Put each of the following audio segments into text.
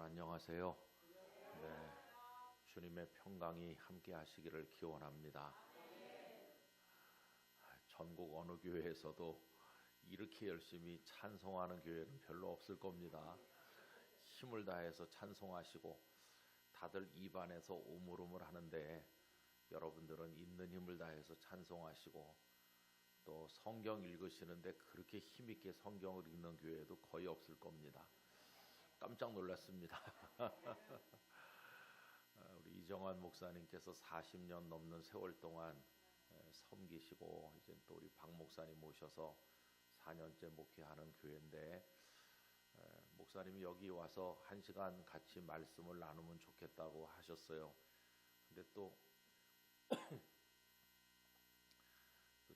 안녕하세요. 네, 주님의 평강이 함께 하시기를 기원합니다. 전국 어느 교회에서도 이렇게 열심히 찬송하는 교회는 별로 없을 겁니다. 힘을 다해서 찬송하시고 다들 입안에서 오물오물 하는데 여러분들은 있는 힘을 다해서 찬송하시고 또 성경 읽으시는데 그렇게 힘있게 성경을 읽는 교회도 거의 없을 겁니다. 깜짝 놀랐습니다. 우리 이정환 목사님께서 40년 넘는 세월 동안 섬기시고 이제 또 우리 박 목사님 모셔서 4년째 목회하는 교회인데 목사님이 여기 와서 1시간 같이 말씀을 나누면 좋겠다고 하셨어요. 근데 또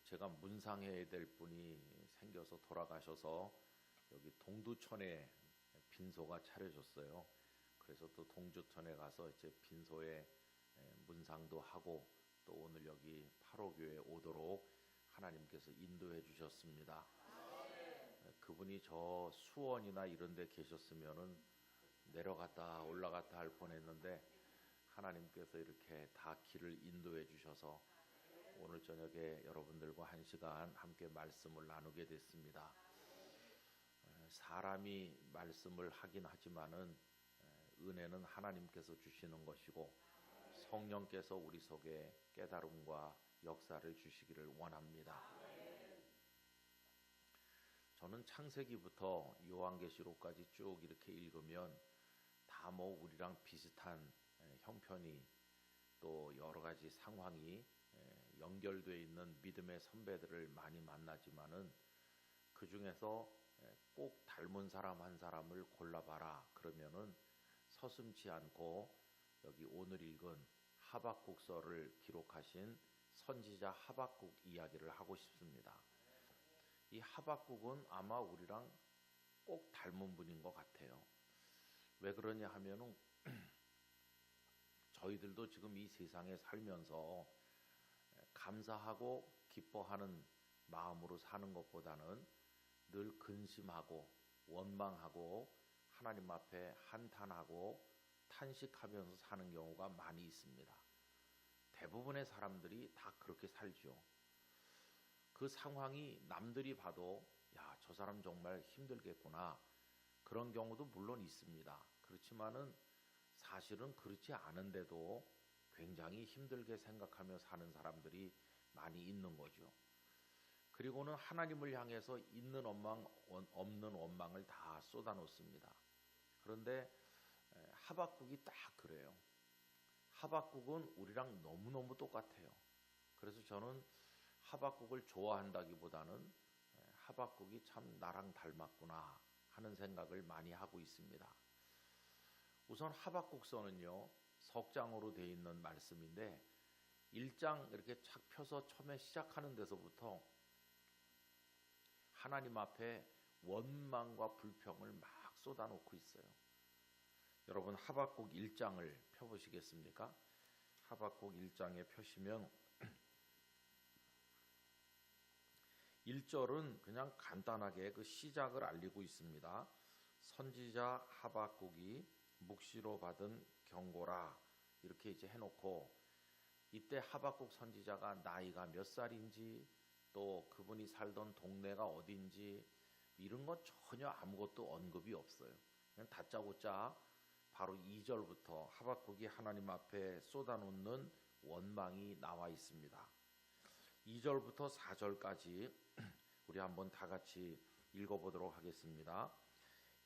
제가 문상해야 될 분이 생겨서 돌아가셔서 여기 동두천에 빈소가 차려졌어요. 그래서 또 동두천에 가서 이제 빈소에 문상도 하고 또 오늘 여기 8호교회에 오도록 하나님께서 인도해 주셨습니다. 그분이 저 수원이나 이런 데 계셨으면은 내려갔다 올라갔다 할 뻔했는데 하나님께서 이렇게 다 길을 인도해 주셔서 오늘 저녁에 여러분들과 1시간 함께 말씀을 나누게 됐습니다. 사람이 말씀을 하긴 하지만은 은혜는 하나님께서 주시는 것이고 성령께서 우리 속에 깨달음과 역사를 주시기를 원합니다. 저는 창세기부터 요한계시록까지 쭉 이렇게 읽으면 다 뭐 우리랑 비슷한 형편이 또 여러 가지 상황이 연결되어 있는 믿음의 선배들을 많이 만나지만은 그 중에서 꼭 닮은 사람 한 사람을 골라봐라 그러면은 서슴지 않고 여기 오늘 읽은 하박국서를 기록하신 선지자 하박국 이야기를 하고 싶습니다. 이 하박국은 아마 우리랑 꼭 닮은 분인 것 같아요. 왜 그러냐 하면은 저희들도 지금 이 세상에 살면서 감사하고 기뻐하는 마음으로 사는 것보다는 늘 근심하고 원망하고 하나님 앞에 한탄하고 탄식하면서 사는 경우가 많이 있습니다. 대부분의 사람들이 다 그렇게 살죠. 그 상황이 남들이 봐도 야, 저 사람 정말 힘들겠구나 그런 경우도 물론 있습니다. 그렇지만은 사실은 그렇지 않은데도 굉장히 힘들게 생각하며 사는 사람들이 많이 있는 거죠. 그리고는 하나님을 향해서 있는 원망, 없는 원망을 다 쏟아놓습니다. 그런데 하박국이 딱 그래요. 하박국은 우리랑 너무너무 똑같아요. 그래서 저는 하박국을 좋아한다기보다는 하박국이 참 나랑 닮았구나 하는 생각을 많이 하고 있습니다. 우선 하박국서는요. 석장으로 되어 있는 말씀인데 1장 이렇게 착 펴서 처음에 시작하는 데서부터 하나님 앞에 원망과 불평을 막 쏟아놓고 있어요. 여러분 하박국 1장을 펴보시겠습니까? 하박국 1장에 펴시면 1절은 그냥 간단하게 그 시작을 알리고 있습니다. 선지자 하박국이 묵시로 받은 경고라 이렇게 이제 해놓고 이때 하박국 선지자가 나이가 몇 살인지 또 그분이 살던 동네가 어딘지 이런 건 전혀 아무것도 언급이 없어요. 그냥 다짜고짜 바로 2절부터 하박국이 하나님 앞에 쏟아놓는 원망이 나와 있습니다. 2절부터 4절까지 우리 한번 다 같이 읽어보도록 하겠습니다.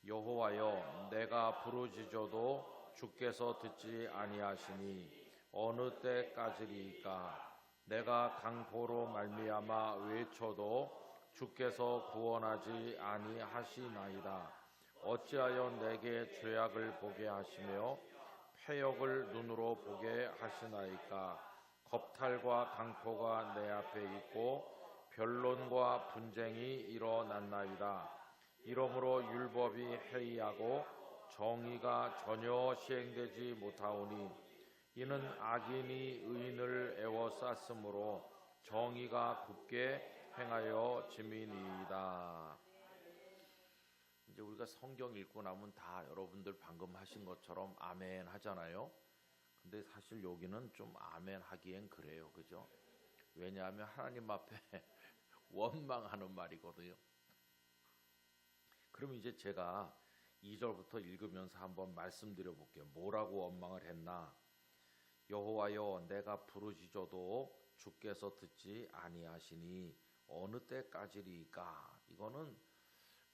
여호와여 내가 부르짖어도 주께서 듣지 아니하시니 어느 때까지리이까 내가 강포로 말미암아 외쳐도 주께서 구원하지 아니하시나이다. 어찌하여 내게 죄악을 보게 하시며 패역을 눈으로 보게 하시나이까. 겁탈과 강포가 내 앞에 있고 변론과 분쟁이 일어났나이다. 이러므로 율법이 해이하고 정의가 전혀 시행되지 못하오니 이는 악인이 의인을 애워쌌으므로 정의가 굳게 행하여 짐이니이다. 이제 우리가 성경 읽고 나면 다 여러분들 방금 하신 것처럼 아멘 하잖아요. 근데 사실 여기는 좀 아멘 하기엔 그래요. 그죠? 왜냐하면 하나님 앞에 원망하는 말이거든요. 그럼 이제 제가 2절부터 읽으면서 한번 말씀드려 볼게요. 뭐라고 원망을 했나? 여호와여, 내가 부르짖어도 주께서 듣지 아니하시니 어느 때까지리까? 이거는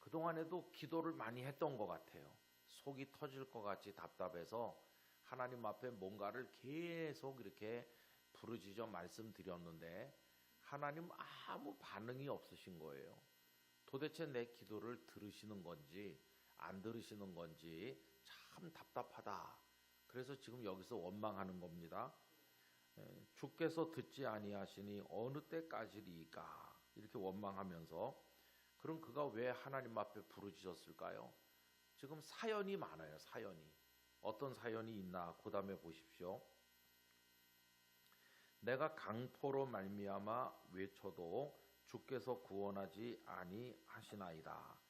그동안에도 기도를 많이 했던 것 같아요. 속이 터질 것 같이 답답해서 하나님 앞에 뭔가를 계속 이렇게 부르짖어 말씀드렸는데 하나님 아무 반응이 없으신 거예요. 도대체 내 기도를 들으시는 건지 안 들으시는 건지 참 답답하다. 그래서 지금 여기서 원망하는 겁니다. 주께서 듣지 아니하시니 어느 때까지리까? 이렇게 원망하면서 그럼 그가 왜 하나님 앞에 부르짖었을까요? 지금 사연이 많아요. 사연이. 어떤 사연이 있나? 그 다음에 보십시오. 내가 강포로 말미암아 외쳐도 주께서 구원하지 아니하시나이다.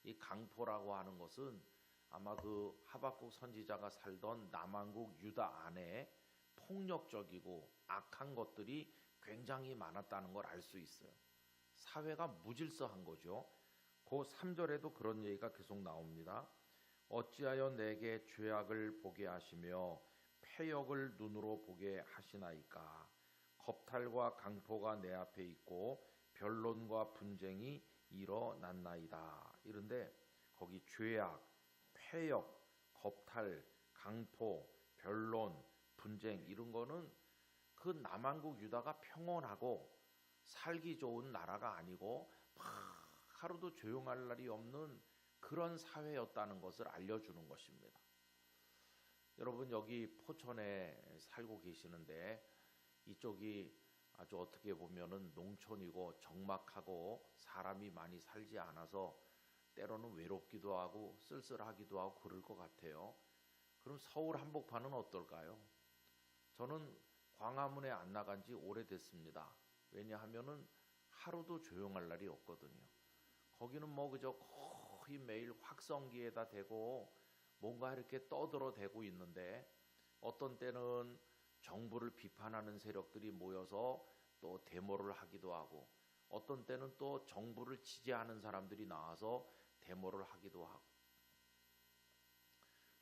이 강포라고 하는 것은 아마 그 하박국 선지자가 살던 남한국 유다 안에 폭력적이고 악한 것들이 굉장히 많았다는 걸 알 수 있어요. 사회가 무질서한 거죠. 그 3절에도 그런 얘기가 계속 나옵니다. 어찌하여 내게 죄악을 보게 하시며 패역을 눈으로 보게 하시나이까? 겁탈과 강포가 내 앞에 있고 변론과 분쟁이 일어났나이다. 이런데 거기 죄악, 패역, 겁탈, 강포, 변론, 분쟁 이런 거는 그 남한국 유다가 평온하고 살기 좋은 나라가 아니고 막 하루도 조용할 날이 없는 그런 사회였다는 것을 알려주는 것입니다. 여러분 여기 포천에 살고 계시는데 이쪽이 아주 어떻게 보면은 농촌이고 적막하고 사람이 많이 살지 않아서 때로는 외롭기도 하고 쓸쓸하기도 하고 그럴 것 같아요. 그럼 서울 한복판은 어떨까요? 저는 광화문에 안 나간 지 오래됐습니다. 왜냐하면은 하루도 조용할 날이 없거든요. 거기는 뭐 그저 거의 매일 확성기에다 대고 뭔가 이렇게 떠들어대고 있는데 어떤 때는 정부를 비판하는 세력들이 모여서 또 데모를 하기도 하고 어떤 때는 또 정부를 지지하는 사람들이 나와서 데모를 하기도 하고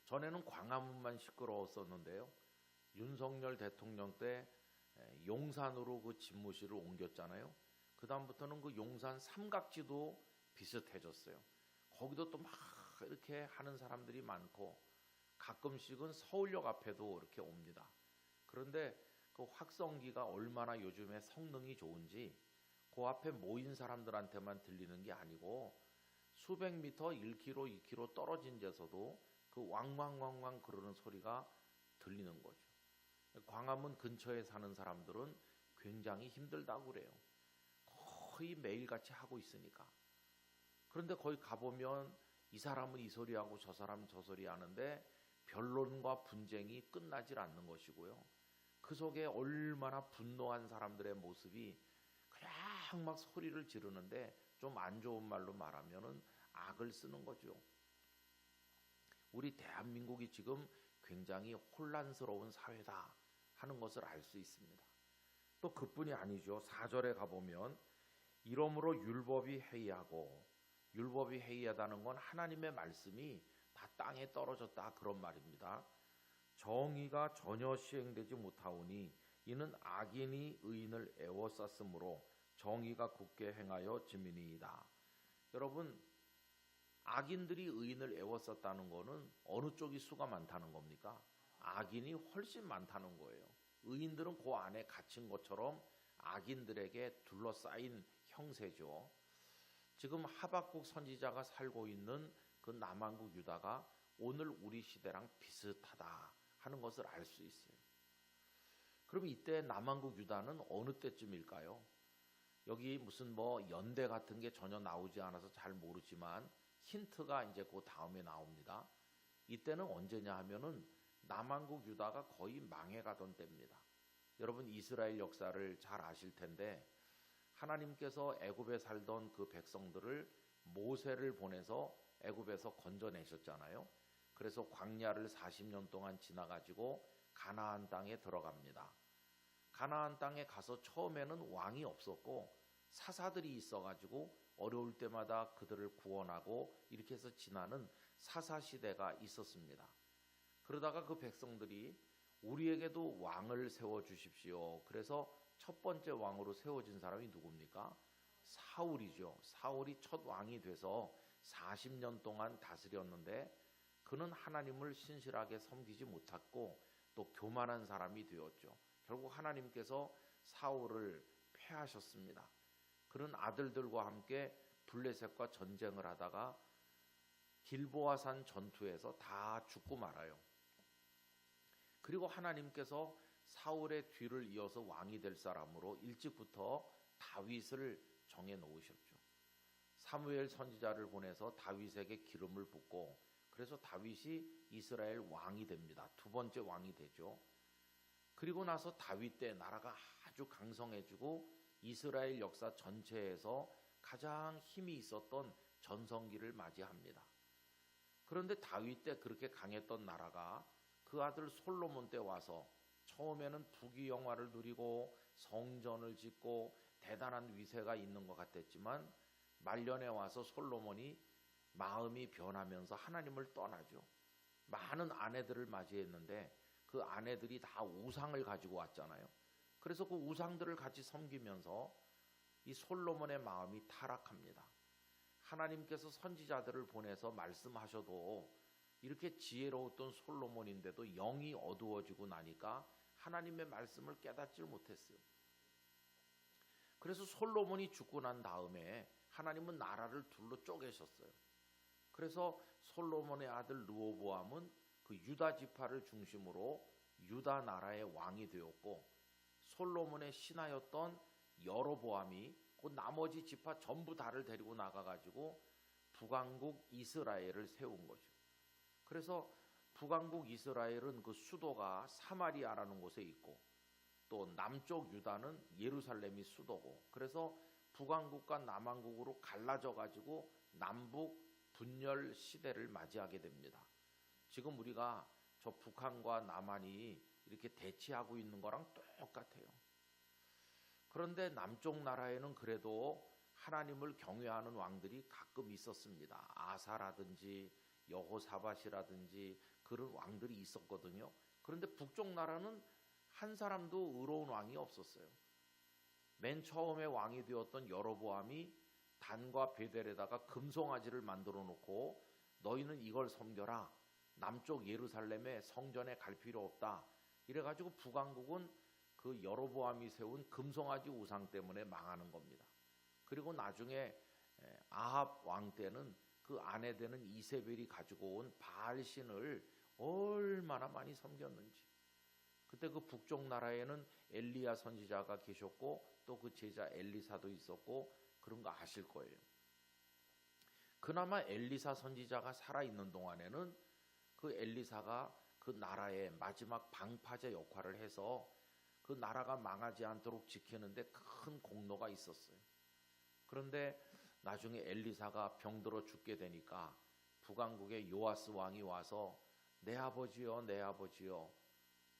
전에는 광화문만 시끄러웠었는데요. 윤석열 대통령 때 용산으로 그 집무실을 옮겼잖아요. 그 다음부터는 그 용산 삼각지도 비슷해졌어요. 거기도 또 막 이렇게 하는 사람들이 많고 가끔씩은 서울역 앞에도 이렇게 옵니다. 그런데 그 확성기가 얼마나 요즘에 성능이 좋은지 그 앞에 모인 사람들한테만 들리는 게 아니고 수백 미터 1km, 2km 떨어진 데서도 그 왕왕왕왕 그러는 소리가 들리는 거죠. 광화문 근처에 사는 사람들은 굉장히 힘들다고 그래요. 거의 매일같이 하고 있으니까. 그런데 거기 가보면 이 사람은 이 소리하고 저 사람은 저 소리 하는데 변론과 분쟁이 끝나질 않는 것이고요. 그 속에 얼마나 분노한 사람들의 모습이 그냥 막 소리를 지르는데 좀 안 좋은 말로 말하면은 악을 쓰는 거죠. 우리 대한민국이 지금 굉장히 혼란스러운 사회다 하는 것을 알 수 있습니다. 또 그뿐이 아니죠. 4절에 가보면 이러므로 율법이 해이하고 율법이 해이하다는 건 하나님의 말씀이 다 땅에 떨어졌다 그런 말입니다. 정의가 전혀 시행되지 못하오니 이는 악인이 의인을 애워쌌으므로 정의가 굳게 행하여 짐이니이다. 여러분 악인들이 의인을 애워쌌다는 거는 어느 쪽이 수가 많다는 겁니까? 악인이 훨씬 많다는 거예요. 의인들은 그 안에 갇힌 것처럼 악인들에게 둘러싸인 형세죠. 지금 하박국 선지자가 살고 있는 그 남한국 유다가 오늘 우리 시대랑 비슷하다 하는 것을 알 수 있어요. 그럼 이때 남한국 유다는 어느 때쯤일까요? 여기 무슨 뭐 연대 같은 게 전혀 나오지 않아서 잘 모르지만 힌트가 이제 그 다음에 나옵니다. 이때는 언제냐 하면은 남한국 유다가 거의 망해가던 때입니다. 여러분 이스라엘 역사를 잘 아실 텐데 하나님께서 애굽에 살던 그 백성들을 모세를 보내서 애굽에서 건져내셨잖아요. 그래서 광야를 40년 동안 지나가지고 가나안 땅에 들어갑니다. 가나안 땅에 가서 처음에는 왕이 없었고 사사들이 있어가지고 어려울 때마다 그들을 구원하고 이렇게 해서 지나는 사사 시대가 있었습니다. 그러다가 그 백성들이 우리에게도 왕을 세워주십시오. 그래서 첫 번째 왕으로 세워진 사람이 누굽니까? 사울이죠. 사울이 첫 왕이 돼서 40년 동안 다스렸는데 그는 하나님을 신실하게 섬기지 못했고 또 교만한 사람이 되었죠. 결국 하나님께서 사울을 패하셨습니다. 그는 아들들과 함께 블레셋과 전쟁을 하다가 길보아산 전투에서 다 죽고 말아요. 그리고 하나님께서 사울의 뒤를 이어서 왕이 될 사람으로 일찍부터 다윗을 정해 놓으셨죠. 사무엘 선지자를 보내서 다윗에게 기름을 붓고 그래서 다윗이 이스라엘 왕이 됩니다. 두 번째 왕이 되죠. 그리고 나서 다윗 때 나라가 아주 강성해지고 이스라엘 역사 전체에서 가장 힘이 있었던 전성기를 맞이합니다. 그런데 다윗 때 그렇게 강했던 나라가 그 아들 솔로몬 때 와서 처음에는 부귀영화를 누리고 성전을 짓고 대단한 위세가 있는 것 같았지만 말년에 와서 솔로몬이 마음이 변하면서 하나님을 떠나죠. 많은 아내들을 맞이했는데 그 아내들이 다 우상을 가지고 왔잖아요. 그래서 그 우상들을 같이 섬기면서 이 솔로몬의 마음이 타락합니다. 하나님께서 선지자들을 보내서 말씀하셔도 이렇게 지혜로웠던 솔로몬인데도 영이 어두워지고 나니까 하나님의 말씀을 깨닫지 못했어요. 그래서 솔로몬이 죽고 난 다음에 하나님은 나라를 둘로 쪼개셨어요. 그래서 솔로몬의 아들 르호보암은 그 유다 지파를 중심으로 유다 나라의 왕이 되었고 솔로몬의 신하였던 여로보암이 그 나머지 지파 전부 다를 데리고 나가가지고 북왕국 이스라엘을 세운 거죠. 그래서 북왕국 이스라엘은 그 수도가 사마리아라는 곳에 있고 또 남쪽 유다는 예루살렘이 수도고 그래서 북왕국과 남왕국으로 갈라져 가지고 남북 분열 시대를 맞이하게 됩니다. 지금 우리가 저 북한과 남한이 이렇게 대치하고 있는 거랑 똑같아요. 그런데 남쪽 나라에는 그래도 하나님을 경외하는 왕들이 가끔 있었습니다. 아사라든지 여호사밧이라든지 그런 왕들이 있었거든요. 그런데 북쪽 나라는 한 사람도 의로운 왕이 없었어요. 맨 처음에 왕이 되었던 여로보암이 단과 베델에다가 금송아지를 만들어 놓고 너희는 이걸 섬겨라. 남쪽 예루살렘에 성전에 갈 필요 없다. 이래가지고 북왕국은 그 여로보암이 세운 금송아지 우상 때문에 망하는 겁니다. 그리고 나중에 아합 왕 때는 그 아내 되는 이세벨이 가지고 온 바알신을 얼마나 많이 섬겼는지. 그때 그 북쪽 나라에는 엘리야 선지자가 계셨고 또 그 제자 엘리사도 있었고 그런 거 아실 거예요. 그나마 엘리사 선지자가 살아있는 동안에는 그 엘리사가 그 나라의 마지막 방파제 역할을 해서 그 나라가 망하지 않도록 지키는데 큰 공로가 있었어요. 그런데 나중에 엘리사가 병들어 죽게 되니까 북왕국의 요아스 왕이 와서 내 아버지여 내 아버지여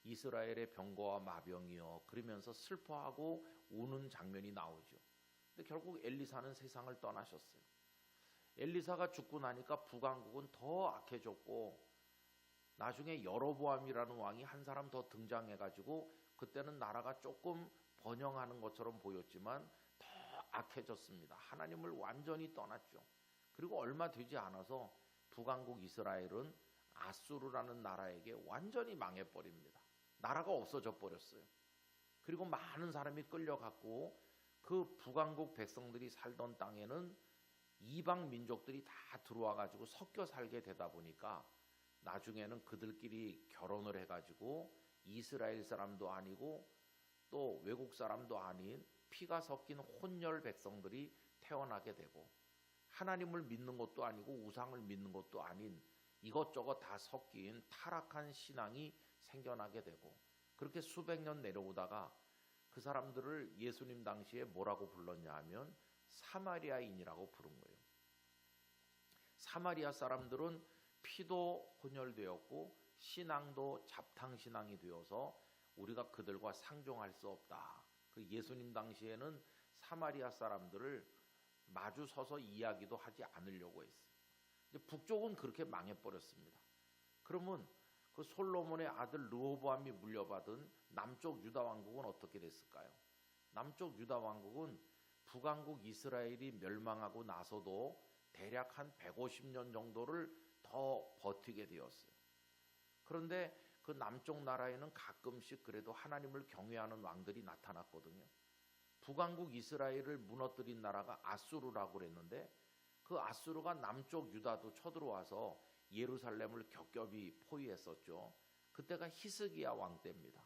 이스라엘의 병거와 마병이여 그러면서 슬퍼하고 우는 장면이 나오죠. 근데 결국 엘리사는 세상을 떠나셨어요. 엘리사가 죽고 나니까 북왕국은 더 악해졌고 나중에 여로보암이라는 왕이 한 사람 더 등장해가지고 그때는 나라가 조금 번영하는 것처럼 보였지만 더 악해졌습니다. 하나님을 완전히 떠났죠. 그리고 얼마 되지 않아서 북왕국 이스라엘은 아수르라는 나라에게 완전히 망해버립니다. 나라가 없어져 버렸어요. 그리고 많은 사람이 끌려갔고 그 북왕국 백성들이 살던 땅에는 이방 민족들이 다 들어와 가지고 섞여 살게 되다 보니까 나중에는 그들끼리 결혼을 해가지고 이스라엘 사람도 아니고 또 외국 사람도 아닌 피가 섞인 혼혈 백성들이 태어나게 되고 하나님을 믿는 것도 아니고 우상을 믿는 것도 아닌 이것저것 다 섞인 타락한 신앙이 생겨나게 되고 그렇게 수백 년 내려오다가 그 사람들을 예수님 당시에 뭐라고 불렀냐 하면 사마리아인이라고 부른 거예요. 사마리아 사람들은 피도 혼혈되었고 신앙도 잡탕신앙이 되어서 우리가 그들과 상종할 수 없다. 그 예수님 당시에는 사마리아 사람들을 마주 서서 이야기도 하지 않으려고 했어요. 이제 북쪽은 그렇게 망해버렸습니다. 그러면 그 솔로몬의 아들 르호보암이 물려받은 남쪽 유다 왕국은 어떻게 됐을까요? 남쪽 유다 왕국은 북왕국 이스라엘이 멸망하고 나서도 대략 한 150년 정도를 더 버티게 되었어요. 그런데 그 남쪽 나라에는 가끔씩 그래도 하나님을 경외하는 왕들이 나타났거든요. 북왕국 이스라엘을 무너뜨린 나라가 아수르라고 그랬는데 그 아수르가 남쪽 유다도 쳐들어와서 예루살렘을 겹겹이 포위했었죠. 그때가 히스기야 왕 때입니다.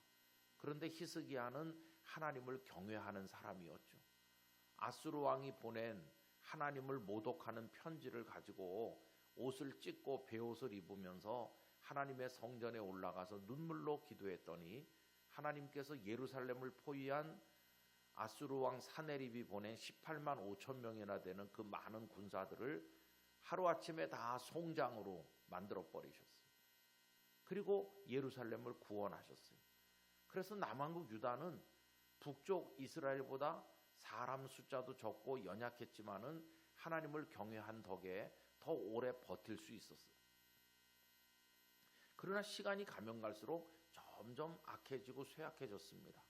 그런데 히스기야는 하나님을 경외하는 사람이었죠. 아수르 왕이 보낸 하나님을 모독하는 편지를 가지고 옷을 찢고 베옷을 입으면서 하나님의 성전에 올라가서 눈물로 기도했더니 하나님께서 예루살렘을 포위한 아수르 왕 사네립이 보낸 18만 5천 명이나 되는 그 많은 군사들을 하루아침에 다 송장으로 만들어 버리셨어요. 그리고 예루살렘을 구원하셨어요. 그래서 남왕국 유다는 북쪽 이스라엘보다 사람 숫자도 적고 연약했지만은 하나님을 경외한 덕에 더 오래 버틸 수 있었어요. 그러나 시간이 가면 갈수록 점점 악해지고 쇠약해졌습니다.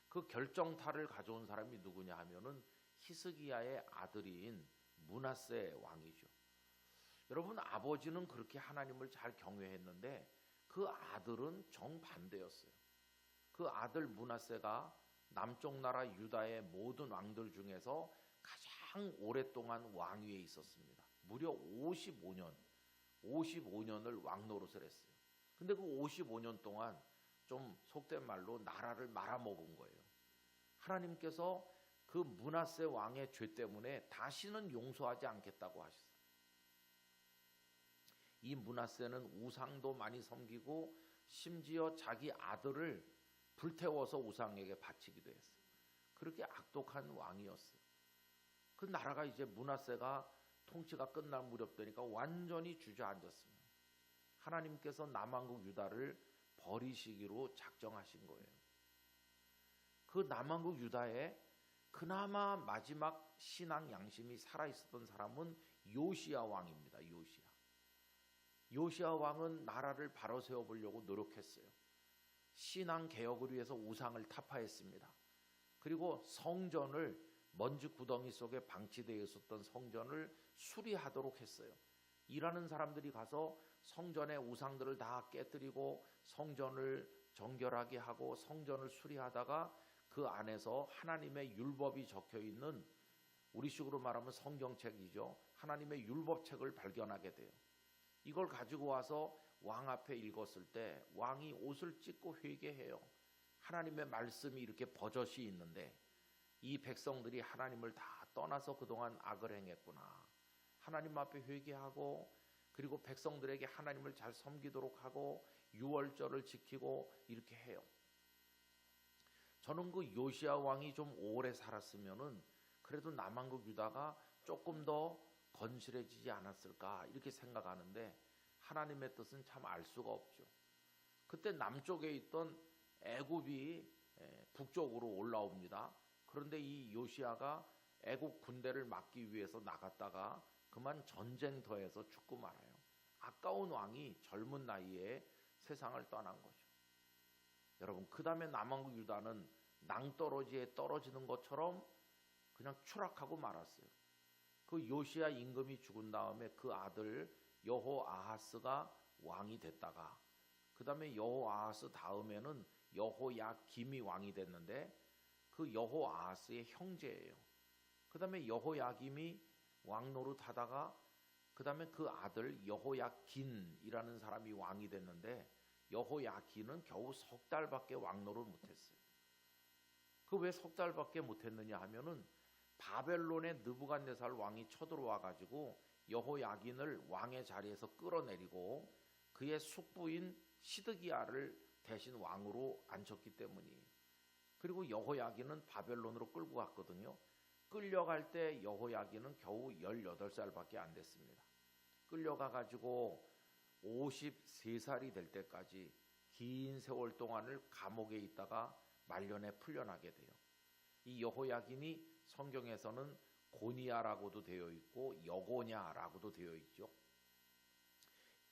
그 결정타를 가져온 사람이 누구냐 하면은 히스기야의 아들인 므낫세 왕이죠. 여러분, 아버지는 그렇게 하나님을 잘 경외했는데 그 아들은 정반대였어요. 그 아들 므낫세가 남쪽 나라 유다의 모든 왕들 중에서 가장 오랫동안 왕위에 있었습니다. 무려 55년을 왕 노릇을 했어요. 근데 그 55년 동안 좀 속된 말로 나라를 말아먹은 거예요. 하나님께서 그 므낫세 왕의 죄 때문에 다시는 용서하지 않겠다고 하셨어요. 이 므낫세는 우상도 많이 섬기고 심지어 자기 아들을 불태워서 우상에게 바치기도 했어요. 그렇게 악독한 왕이었어요. 그 나라가 이제 므낫세가 통치가 끝날 무렵 되니까 완전히 주저앉았습니다. 하나님께서 남왕국 유다를 버리시기로 작정하신 거예요. 그 남왕국 유다에 그나마 마지막 신앙 양심이 살아있었던 사람은 요시야 왕입니다. 요시야 왕은 나라를 바로 세워보려고 노력했어요. 신앙 개혁을 위해서 우상을 타파했습니다. 그리고 성전을 먼지 구덩이 속에 방치되어 있었던 성전을 수리하도록 했어요. 일하는 사람들이 가서 성전의 우상들을 다 깨뜨리고 성전을 정결하게 하고 성전을 수리하다가 그 안에서 하나님의 율법이 적혀 있는, 우리식으로 말하면 성경책이죠. 하나님의 율법책을 발견하게 돼요. 이걸 가지고 와서 왕 앞에 읽었을 때 왕이 옷을 찢고 회개해요. 하나님의 말씀이 이렇게 버젓이 있는데 이 백성들이 하나님을 다 떠나서 그동안 악을 행했구나. 하나님 앞에 회개하고 그리고 백성들에게 하나님을 잘 섬기도록 하고 유월절을 지키고 이렇게 해요. 저는 그 요시야 왕이 좀 오래 살았으면은 그래도 남왕국 유다가 조금 더 건실해지지 않았을까 이렇게 생각하는데 하나님의 뜻은 참 알 수가 없죠. 그때 남쪽에 있던 애굽이 북쪽으로 올라옵니다. 그런데 이 요시야가 애굽 군대를 막기 위해서 나갔다가 그만 전쟁터에서 죽고 말아요. 아까운 왕이 젊은 나이에 세상을 떠난 거죠. 여러분, 그 다음에 남왕국 유다는 낭떠러지에 떨어지는 것처럼 그냥 추락하고 말았어요. 그 요시야 임금이 죽은 다음에 그 아들 여호아하스가 왕이 됐다가 그 다음에 여호아하스 다음에는 여호야김이 왕이 됐는데 그 여호아하스의 형제예요. 그 다음에 여호야김이 왕 노릇하다가 그 다음에 그 아들 여호야긴이라는 사람이 왕이 됐는데 여호야긴은 겨우 석 달밖에 왕 노릇 못했어요. 그 왜 석 달밖에 못했느냐 하면은 바벨론의 느부갓네살 왕이 쳐들어와 가지고 여호야긴을 왕의 자리에서 끌어내리고 그의 숙부인 시드기야를 대신 왕으로 앉혔기 때문이에요. 그리고 여호야긴은 바벨론으로 끌고 갔거든요. 끌려갈 때 여호야긴은 겨우 18살밖에 안 됐습니다. 끌려가 가지고 53살이 될 때까지 긴 세월 동안을 감옥에 있다가 말년에 풀려나게 돼요. 이 여호야긴이 성경에서는 고니야라고도 되어 있고 여고냐라고도 되어 있죠.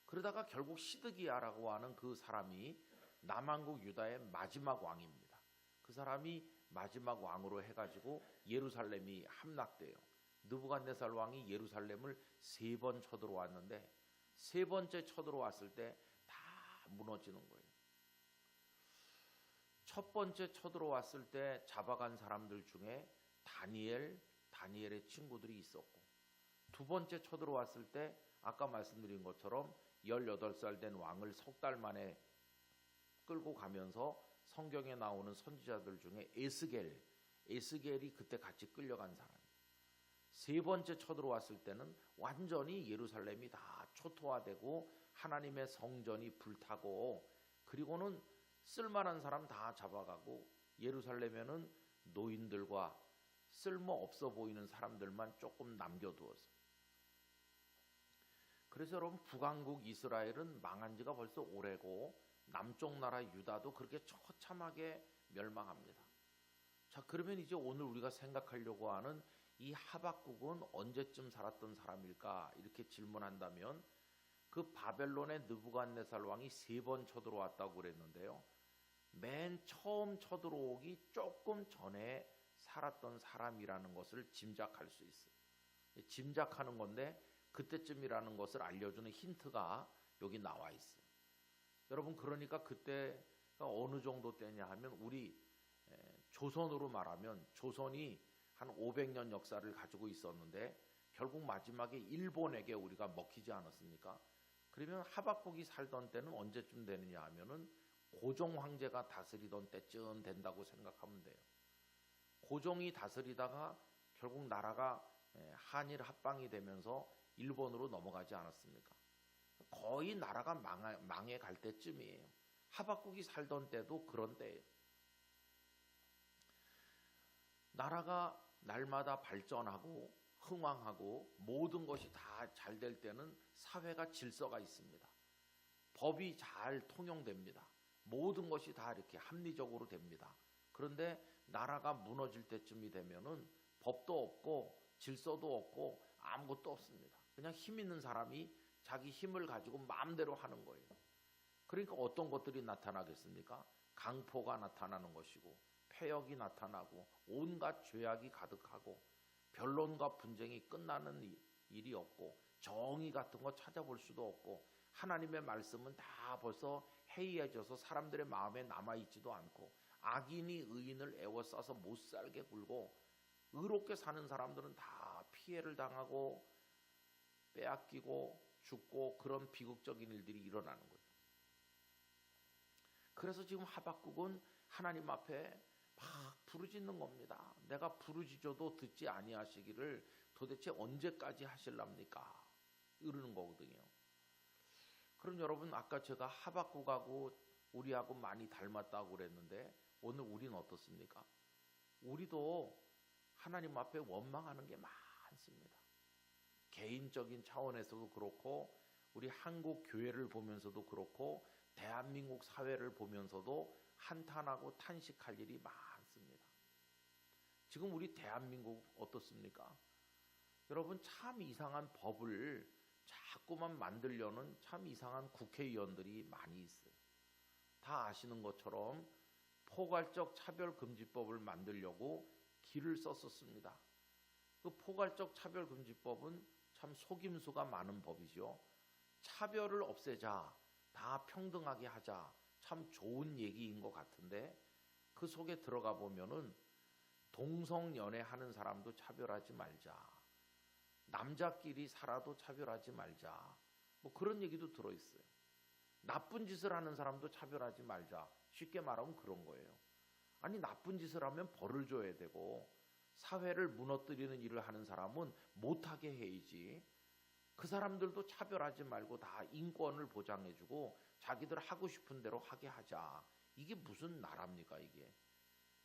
그러다가 결국 시드기야라고 하는 그 사람이 남한국 유다의 마지막 왕입니다. 그 사람이 마지막 왕으로 해가지고 예루살렘이 함락돼요. 느부갓네살 왕이 예루살렘을 3번 쳐들어왔는데 3번째 쳐들어왔을 때 다 무너지는 거예요. 첫 번째 쳐들어왔을 때 잡아간 사람들 중에 다니엘의 친구들이 있었고, 두 번째 쳐들어왔을 때 아까 말씀드린 것처럼 18살 된 왕을 석 달 만에 끌고 가면서 성경에 나오는 선지자들 중에 에스겔이 그때 같이 끌려간 사람이에요. 세 번째 쳐들어왔을 때는 완전히 예루살렘이 다 초토화되고 하나님의 성전이 불타고, 그리고는 쓸만한 사람 다 잡아가고 예루살렘에는 노인들과 쓸모없어 보이는 사람들만 조금 남겨두어서, 그래서 여러분 북왕국 이스라엘은 망한 지가 벌써 오래고 남쪽 나라 유다도 그렇게 처참하게 멸망합니다. 자, 그러면 이제 오늘 우리가 생각하려고 하는 이 하박국은 언제쯤 살았던 사람일까 이렇게 질문한다면, 그 바벨론의 느부갓네살 왕이 3번 쳐들어왔다고 그랬는데요, 맨 처음 쳐들어오기 조금 전에 살았던 사람이라는 것을 짐작할 수 있어요. 짐작하는 건데 그때쯤이라는 것을 알려주는 힌트가 여기 나와 있어요. 여러분, 그러니까 그때가 어느 정도 때냐 하면 우리 조선으로 말하면 조선이 한 500년 역사를 가지고 있었는데 결국 마지막에 일본에게 우리가 먹히지 않았습니까? 그러면 하박국이 살던 때는 언제쯤 되느냐 하면은 고종 황제가 다스리던 때쯤 된다고 생각하면 돼요. 고종이 다스리다가 결국 나라가 한일 합방이 되면서 일본으로 넘어가지 않았습니까? 거의 나라가 망해 갈 때쯤이에요. 하박국이 살던 때도 그런 때예요. 나라가 날마다 발전하고 흥왕하고 모든 것이 다 잘 될 때는 사회가 질서가 있습니다. 법이 잘 통용됩니다. 모든 것이 다 이렇게 합리적으로 됩니다. 그런데 나라가 무너질 때쯤이 되면은 법도 없고 질서도 없고 아무것도 없습니다. 그냥 힘 있는 사람이 자기 힘을 가지고 마음대로 하는 거예요. 그러니까 어떤 것들이 나타나겠습니까? 강포가 나타나는 것이고, 폐역이 나타나고, 온갖 죄악이 가득하고, 변론과 분쟁이 끝나는 일이 없고, 정의 같은 거 찾아볼 수도 없고, 하나님의 말씀은 다 벌써 해이해져서 사람들의 마음에 남아있지도 않고, 악인이 의인을 애워싸서 못 살게 굴고, 의롭게 사는 사람들은 다 피해를 당하고 빼앗기고 죽고, 그런 비극적인 일들이 일어나는 거예요. 그래서 지금 하박국은 하나님 앞에 막 부르짖는 겁니다. 내가 부르짖어도 듣지 아니하시기를 도대체 언제까지 하실랍니까? 이러는 거거든요. 그럼 여러분, 아까 제가 하박국하고 우리하고 많이 닮았다고 그랬는데 오늘 우리는 어떻습니까? 우리도 하나님 앞에 원망하는 게 많습니다. 개인적인 차원에서도 그렇고, 우리 한국 교회를 보면서도 그렇고, 대한민국 사회를 보면서도 한탄하고 탄식할 일이 많습니다. 지금 우리 대한민국 어떻습니까? 여러분, 참 이상한 법을 자꾸만 만들려는 참 이상한 국회의원들이 많이 있어요. 다 아시는 것처럼 포괄적 차별금지법을 만들려고 기를 썼었습니다. 그 포괄적 차별금지법은 참 속임수가 많은 법이죠. 차별을 없애자, 다 평등하게 하자, 참 좋은 얘기인 것 같은데 그 속에 들어가 보면은 동성연애 하는 사람도 차별하지 말자, 남자끼리 살아도 차별하지 말자, 뭐 그런 얘기도 들어있어요. 나쁜 짓을 하는 사람도 차별하지 말자, 쉽게 말하면 그런 거예요. 아니, 나쁜 짓을 하면 벌을 줘야 되고, 사회를 무너뜨리는 일을 하는 사람은 못하게 해야지. 그 사람들도 차별하지 말고 다 인권을 보장해주고 자기들 하고 싶은 대로 하게 하자. 이게 무슨 나라입니까, 이게?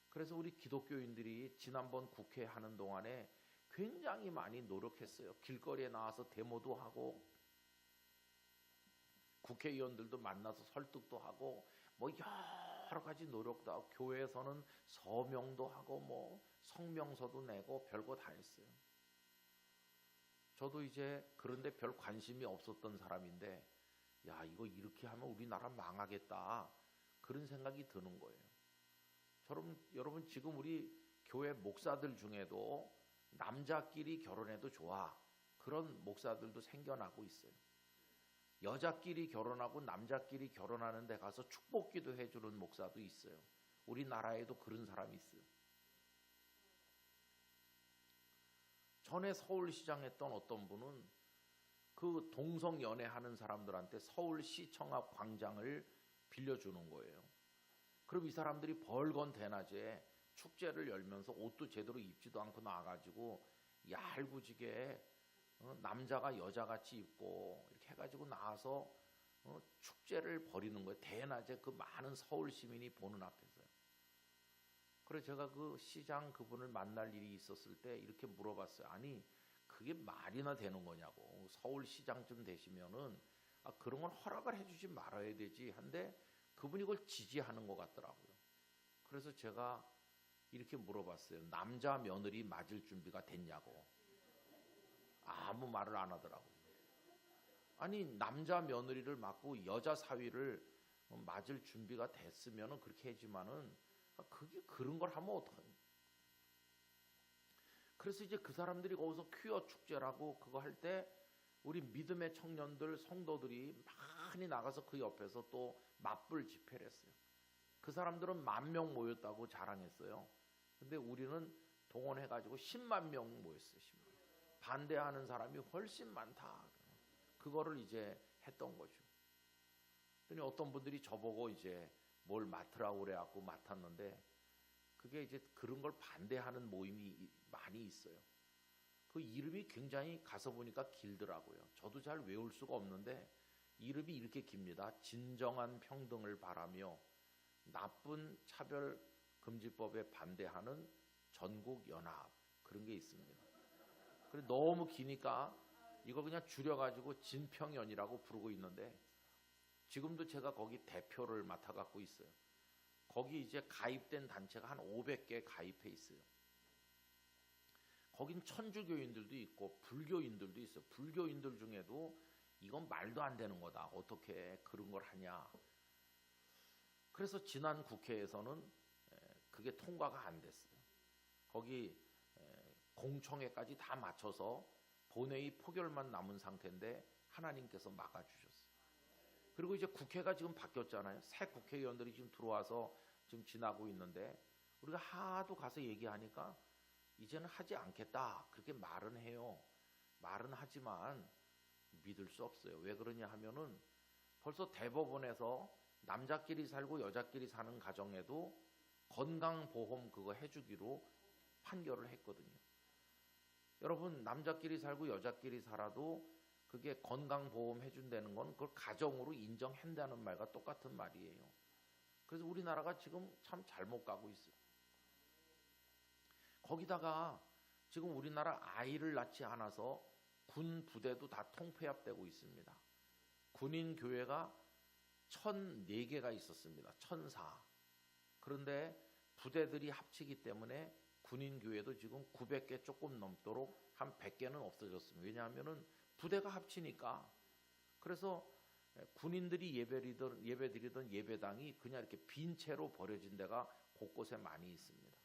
그래서 우리 기독교인들이 지난번 국회 하는 동안에 굉장히 많이 노력했어요. 길거리에 나와서 데모도 하고 국회의원들도 만나서 설득도 하고 뭐 여러 가지 노력도 하고 교회에서는 서명도 하고 뭐 성명서도 내고 별거 다 했어요. 저도 이제 그런데 별 관심이 없었던 사람인데 야, 이거 이렇게 하면 우리나라 망하겠다, 그런 생각이 드는 거예요. 여러분 지금 우리 교회 목사들 중에도 남자끼리 결혼해도 좋아, 그런 목사들도 생겨나고 있어요. 여자끼리 결혼하고 남자끼리 결혼하는 데 가서 축복기도 해주는 목사도 있어요. 우리나라에도 그런 사람이 있어요. 전에 서울시장 했던 어떤 분은 그 동성 연애하는 사람들한테 서울시청 앞 광장을 빌려주는 거예요. 그럼 이 사람들이 벌건 대낮에 축제를 열면서 옷도 제대로 입지도 않고 나와가지고 얄궂게 남자가 여자같이 입고 이렇게 해가지고 나와서 축제를 벌이는 거예요. 대낮에 그 많은 서울 시민이 보는 앞에서요. 그래서 제가 그 시장 그분을 만날 일이 있었을 때 이렇게 물어봤어요. 아니, 그게 말이나 되는 거냐고. 서울시장쯤 되시면은 그런 건 허락을 해주지 말아야 되지 한데 그분이 그걸 지지하는 것 같더라고요. 그래서 제가 이렇게 물어봤어요. 남자 며느리 맞을 준비가 됐냐고. 아무 말을 안 하더라고요. 아니, 남자 며느리를 맞고 여자 사위를 맞을 준비가 됐으면은 그렇게 하지만은 그게 그런 걸 하면 어떡하냐. 그래서 이제 그 사람들이 거기서 퀴어 축제라고 그거 할 때 우리 믿음의 청년들 성도들이 많이 나가서 그 옆에서 또 맞불 집회를 했어요. 그 사람들은 10,000명 모였다고 자랑했어요. 근데 우리는 동원해가지고 10만 명 모였어요. 10만. 반대하는 사람이 훨씬 많다. 그거를 이제 했던 거죠. 그랬더니 어떤 분들이 저보고 이제 뭘 맡으라고 그래갖고 맡았는데 그게 이제 그런 걸 반대하는 모임이 많이 있어요. 그 이름이 굉장히 가서 보니까 길더라고요. 저도 잘 외울 수가 없는데 이름이 이렇게 깁니다. 진정한 평등을 바라며 나쁜 차별금지법에 반대하는 전국연합, 그런 게 있습니다. 그래 너무 기니까 이걸 그냥 줄여가지고 진평연이라고 부르고 있는데 지금도 제가 거기 대표를 맡아갖고 있어요. 거기 이제 가입된 단체가 한 500개 가입해 있어요. 거긴 천주교인들도 있고 불교인들도 있어요. 불교인들 중에도 이건 말도 안 되는 거다, 어떻게 그런 걸 하냐. 그래서 지난 국회에서는 그게 통과가 안 됐어요. 거기 공청회까지 다 맞춰서 본회의 포결만 남은 상태인데 하나님께서 막아주셨어요. 그리고 이제 국회가 지금 바뀌었잖아요. 새 국회의원들이 지금 들어와서 지금 지나고 있는데 우리가 하도 가서 얘기하니까 이제는 하지 않겠다, 그렇게 말은 해요. 말은 하지만 믿을 수 없어요. 왜 그러냐 하면은 벌써 대법원에서 남자끼리 살고 여자끼리 사는 가정에도 건강보험 그거 해주기로 판결을 했거든요. 여러분, 남자끼리 살고 여자끼리 살아도 그게 건강보험 해준다는 건 그걸 가정으로 인정한다는 말과 똑같은 말이에요. 그래서 우리나라가 지금 참 잘못 가고 있어요. 거기다가 지금 우리나라 아이를 낳지 않아서 군 부대도 다 통폐합되고 있습니다. 군인 교회가 1,004개가 있었습니다. 1,004. 그런데 부대들이 합치기 때문에 군인 교회도 지금 900개 조금 넘도록 한 100개는 없어졌습니다. 왜냐하면은 부대가 합치니까. 그래서 군인들이 예배드리던 예배당이 그냥 이렇게 빈 채로 버려진 데가 곳곳에 많이 있습니다.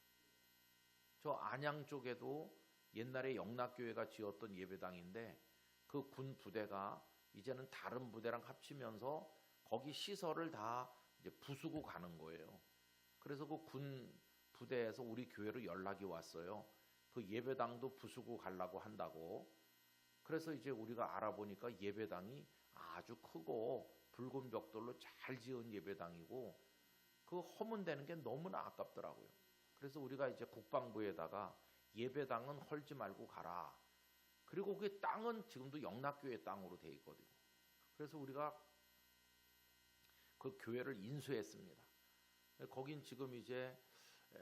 저 안양 쪽에도 옛날에 영락교회가 지었던 예배당인데 그 군 부대가 이제는 다른 부대랑 합치면서 거기 시설을 다 이제 부수고 가는 거예요. 그래서 그 군 부대에서 우리 교회로 연락이 왔어요. 그 예배당도 부수고 가려고 한다고. 그래서 이제 우리가 알아보니까 예배당이 아주 크고 붉은 벽돌로 잘 지은 예배당이고 그 허문되는 게 너무나 아깝더라고요. 그래서 우리가 이제 국방부에다가 예배당은 헐지 말고 가라. 그리고 그 땅은 지금도 영락교회 땅으로 돼 있거든요. 그래서 우리가 그 교회를 인수했습니다. 거긴 지금 이제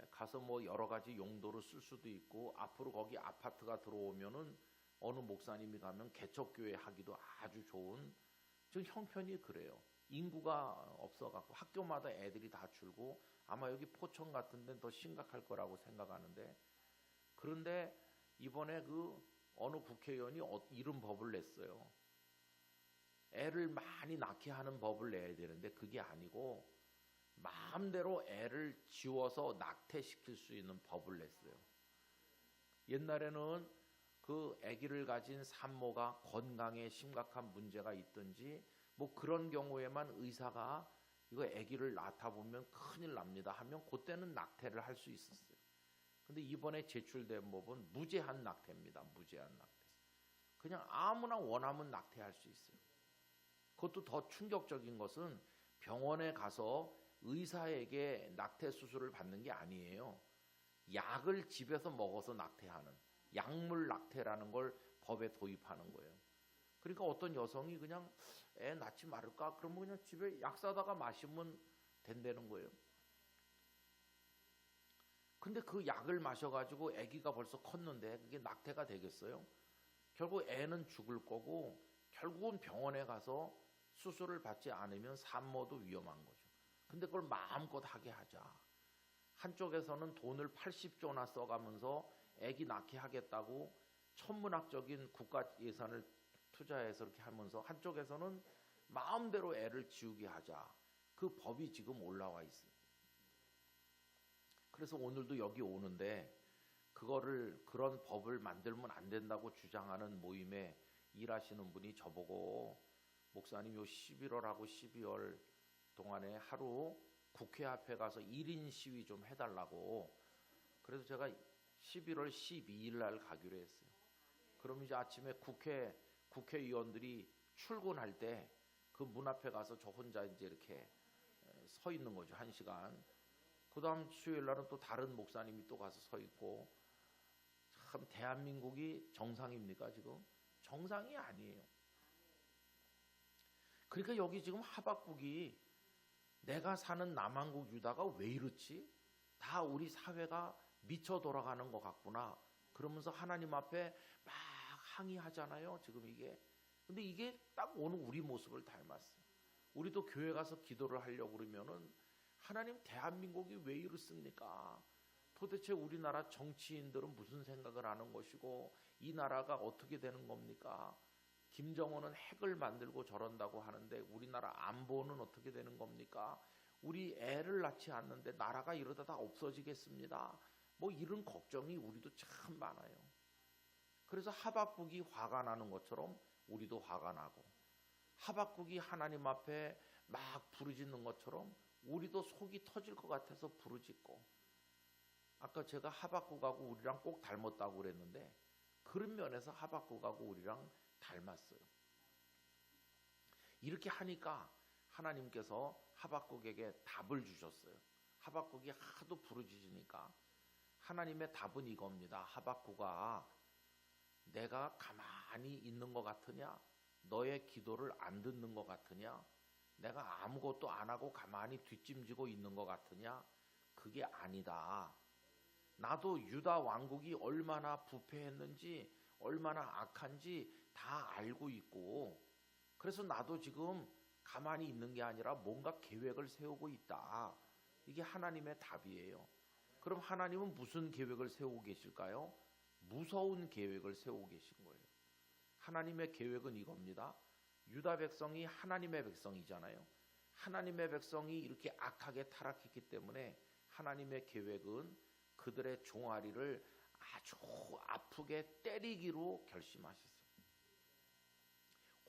가서 뭐 여러 가지 용도로 쓸 수도 있고 앞으로 거기 아파트가 들어오면은 어느 목사님이 가면 개척교회 하기도 아주 좋은 지금 형편이 그래요. 인구가 없어갖고 학교마다 애들이 다 줄고 아마 여기 포천 같은 데는 더 심각할 거라고 생각하는데, 그런데 이번에 그 어느 국회의원이 이런 법을 냈어요. 애를 많이 낳게 하는 법을 내야 되는데 그게 아니고 마음대로 애를 지워서 낙태시킬 수 있는 법을 냈어요. 옛날에는 그 아기를 가진 산모가 건강에 심각한 문제가 있든지 뭐 그런 경우에만 의사가 이거 아기를 낳다 보면 큰일 납니다 하면 그때는 낙태를 할 수 있었어요. 근데 이번에 제출된 법은 무제한 낙태입니다. 무제한 낙태. 그냥 아무나 원하면 낙태할 수 있어요. 그것도 더 충격적인 것은 병원에 가서 의사에게 낙태 수술을 받는 게 아니에요. 약을 집에서 먹어서 낙태하는 약물 낙태라는 걸 법에 도입하는 거예요. 그러니까 어떤 여성이 그냥 애 낳지 말을까? 그러면 그냥 집에 약 사다가 마시면 된다는 거예요. 근데 그 약을 마셔가지고 아기가 벌써 컸는데 그게 낙태가 되겠어요? 결국 애는 죽을 거고 결국은 병원에 가서 수술을 받지 않으면 산모도 위험한 거죠. 근데 그걸 마음껏 하게 하자. 한쪽에서는 돈을 80조나 써가면서 아기 낳게 하겠다고 천문학적인 국가 예산을 투자해서 이렇게 하면서 한쪽에서는 마음대로 애를 지우게 하자. 그 법이 지금 올라와 있어요. 그래서 오늘도 여기 오는데 그런 법을 만들면 안 된다고 주장하는 모임에 일하시는 분이 저보고 목사님 요 11월하고 12월 동안에 하루 국회 앞에 가서 1인 시위 좀 해달라고. 그래서 제가 11월 12일 날 가기로 했어요. 그럼 이제 아침에 국회의원들이 출근할 때 그 문 앞에 가서 저 혼자 이제 이렇게 서 있는 거죠. 1시간. 그 다음 수요일 날은 또 다른 목사님이 또 가서 서 있고. 참 대한민국이 정상입니까 지금? 정상이 아니에요. 그러니까 여기 지금 하박국이 내가 사는 남한국 유다가 왜 이렇지? 다 우리 사회가 미쳐 돌아가는 것 같구나. 그러면서 하나님 앞에 막 항의하잖아요. 지금 이게. 근데 이게 딱 오늘 우리 모습을 닮았어요. 우리도 교회 가서 기도를 하려고 그러면은 하나님 대한민국이 왜 이렇습니까? 도대체 우리나라 정치인들은 무슨 생각을 하는 것이고 이 나라가 어떻게 되는 겁니까? 김정은은 핵을 만들고 저런다고 하는데 우리나라 안보는 어떻게 되는 겁니까? 우리 애를 낳지 않는데 나라가 이러다 다 없어지겠습니다. 뭐 이런 걱정이 우리도 참 많아요. 그래서 하박국이 화가 나는 것처럼 우리도 화가 나고 하박국이 하나님 앞에 막 부르짖는 것처럼 우리도 속이 터질 것 같아서 부르짖고. 아까 제가 하박국하고 우리랑 꼭 닮았다고 그랬는데 그런 면에서 하박국하고 우리랑 닮았어요. 이렇게 하니까 하나님께서 하박국에게 답을 주셨어요. 하박국이 하도 부르짖으니까 하나님의 답은 이겁니다. 하박국아, 내가 가만히 있는 것 같으냐? 너의 기도를 안 듣는 것 같으냐? 내가 아무것도 안 하고 가만히 뒷짐지고 있는 것 같으냐? 그게 아니다. 나도 유다 왕국이 얼마나 부패했는지 얼마나 악한지 다 알고 있고, 그래서 나도 지금 가만히 있는 게 아니라 뭔가 계획을 세우고 있다. 이게 하나님의 답이에요. 그럼 하나님은 무슨 계획을 세우고 계실까요? 무서운 계획을 세우고 계신 거예요. 하나님의 계획은 이겁니다. 유다 백성이 하나님의 백성이잖아요. 하나님의 백성이 이렇게 악하게 타락했기 때문에 하나님의 계획은 그들의 종아리를 아주 아프게 때리기로 결심하셨어요.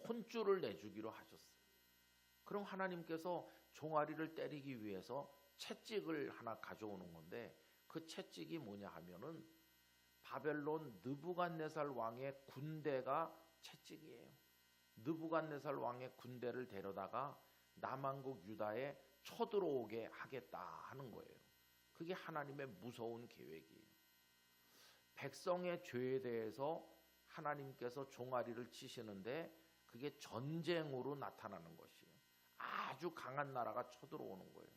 혼쭐을 내주기로 하셨어요. 그럼 하나님께서 종아리를 때리기 위해서 채찍을 하나 가져오는 건데 그 채찍이 뭐냐 하면은 바벨론 느부갓네살 왕의 군대가 채찍이에요. 느부갓네살 왕의 군대를 데려다가 남한국 유다에 쳐들어오게 하겠다 하는 거예요. 그게 하나님의 무서운 계획이에요. 백성의 죄에 대해서 하나님께서 종아리를 치시는데 그게 전쟁으로 나타나는 것이에요. 아주 강한 나라가 쳐들어오는 거예요.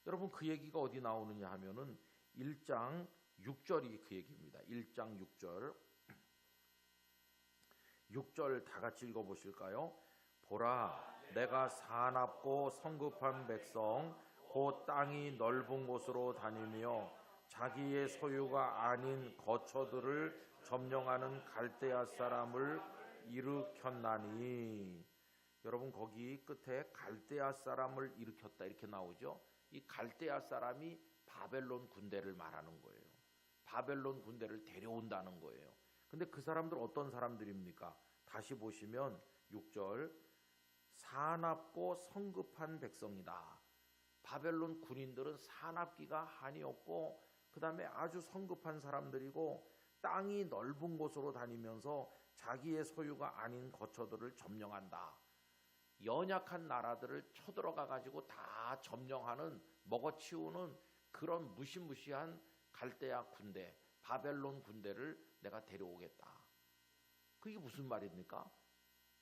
여러분 그 얘기가 어디 나오느냐 하면은 1장 6절이 그 얘기입니다. 1장 6절. 6절 다 같이 읽어보실까요? 보라, 내가 사납고 성급한 백성 곧 땅이 넓은 곳으로 다니며 자기의 소유가 아닌 거처들을 점령하는 갈대아 사람을 일으켰나니. 여러분, 거기 끝에 갈대아 사람을 일으켰다 이렇게 나오죠. 이 갈대아 사람이 바벨론 군대를 말하는 거예요. 바벨론 군대를 데려온다는 거예요. 근데 그 사람들 어떤 사람들입니까? 다시 보시면 6절, 사납고 성급한 백성이다. 바벨론 군인들은 사납기가 한이 없고 그 다음에 아주 성급한 사람들이고 땅이 넓은 곳으로 다니면서 자기의 소유가 아닌 거처들을 점령한다. 연약한 나라들을 쳐들어가 가지고 다 점령하는, 먹어치우는 그런 무시무시한 갈대아 군대, 바벨론 군대를 내가 데려오겠다. 그게 무슨 말입니까?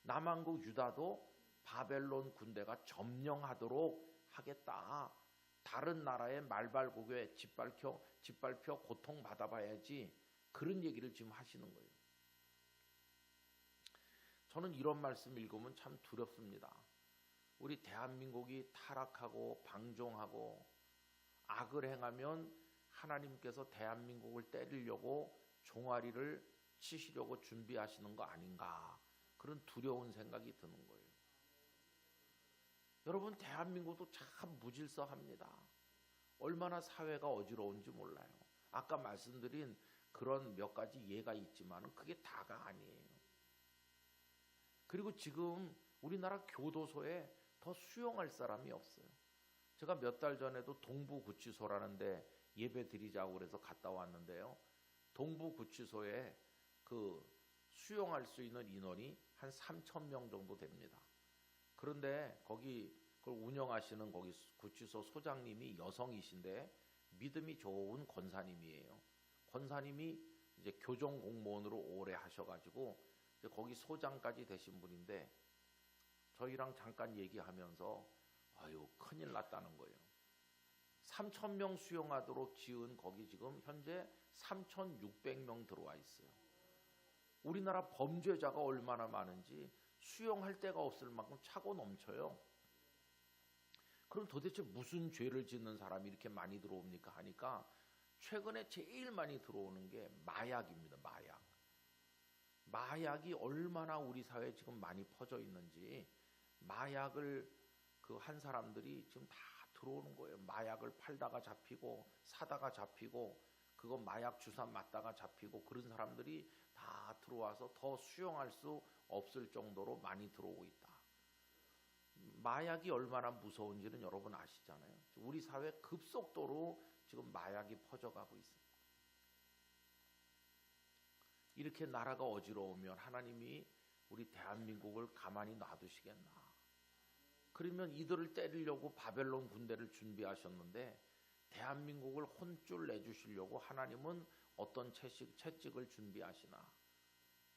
남한국 유다도 바벨론 군대가 점령하도록 하겠다. 다른 나라의 말발굽에 짓밟혀 고통받아봐야지. 그런 얘기를 지금 하시는 거예요. 저는 이런 말씀 읽으면 참 두렵습니다. 우리 대한민국이 타락하고 방종하고 악을 행하면 하나님께서 대한민국을 때리려고 종아리를 치시려고 준비하시는 거 아닌가, 그런 두려운 생각이 드는 거예요. 여러분, 대한민국도 참 무질서합니다. 얼마나 사회가 어지러운지 몰라요. 아까 말씀드린 그런 몇 가지 예가 있지만 그게 다가 아니에요. 그리고 지금 우리나라 교도소에 더 수용할 사람이 없어요. 제가 몇 달 전에도 동부구치소라는 데 예배 드리자고 그래서 갔다 왔는데요. 동부구치소에 그 수용할 수 있는 인원이 한 3,000명 정도 됩니다. 그런데 거기 그걸 운영하시는 거기 구치소 소장님이 여성이신데 믿음이 좋은 권사님이에요. 권사님이 이제 교정 공무원으로 오래 하셔가지고 이제 거기 소장까지 되신 분인데 저희랑 잠깐 얘기하면서 아유, 큰일 났다는 거예요. 3,000명 수용하도록 지은 거기 지금 현재 3,600명 들어와 있어요. 우리나라 범죄자가 얼마나 많은지 수용할 데가 없을 만큼 차고 넘쳐요. 그럼 도대체 무슨 죄를 짓는 사람이 이렇게 많이 들어옵니까 하니까 최근에 제일 많이 들어오는 게 마약입니다. 마약이 얼마나 우리 사회에 지금 많이 퍼져 있는지, 마약을 그 한 사람들이 지금 다 들어오는 거예요. 마약을 팔다가 잡히고 사다가 잡히고 그거 마약 주사 맞다가 잡히고 그런 사람들이 다 들어와서 더 수용할 수 없을 정도로 많이 들어오고 있다. 마약이 얼마나 무서운지는 여러분 아시잖아요. 우리 사회 급속도로 지금 마약이 퍼져가고 있습니다. 이렇게 나라가 어지러우면 하나님이 우리 대한민국을 가만히 놔두시겠나? 그러면 이들을 때리려고 바벨론 군대를 준비하셨는데 대한민국을 혼쭐 내주시려고 하나님은 어떤 채찍을 준비하시나?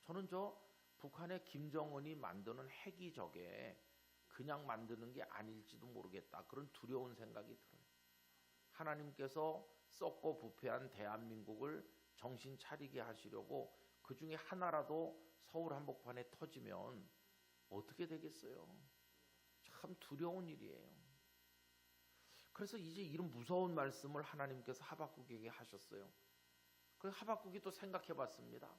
저는 저 북한의 김정은이 만드는 핵이 저게 그냥 만드는 게 아닐지도 모르겠다. 그런 두려운 생각이 들어요. 하나님께서 썩고 부패한 대한민국을 정신 차리게 하시려고 그 중에 하나라도 서울 한복판에 터지면 어떻게 되겠어요? 참 두려운 일이에요. 그래서 이제 이런 무서운 말씀을 하나님께서 하박국에게 하셨어요. 그래서 하박국이 또 생각해 봤습니다.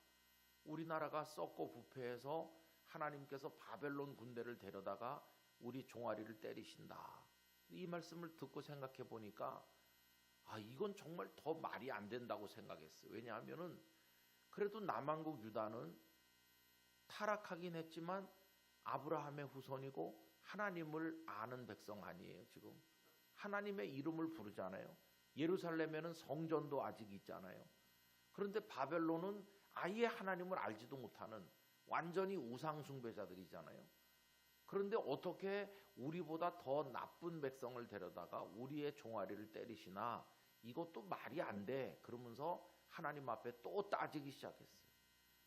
우리나라가 썩고 부패해서 하나님께서 바벨론 군대를 데려다가 우리 종아리를 때리신다. 이 말씀을 듣고 생각해 보니까 이건 정말 더 말이 안 된다고 생각했어요. 왜냐하면은 그래도 남한국 유다는 타락하긴 했지만 아브라함의 후손이고 하나님을 아는 백성 아니에요. 지금 하나님의 이름을 부르잖아요. 예루살렘에는 성전도 아직 있잖아요. 그런데 바벨론은 아예 하나님을 알지도 못하는 완전히 우상 숭배자들이잖아요. 그런데 어떻게 우리보다 더 나쁜 백성을 데려다가 우리의 종아리를 때리시나? 이것도 말이 안 돼. 그러면서 하나님 앞에 또 따지기 시작했어요.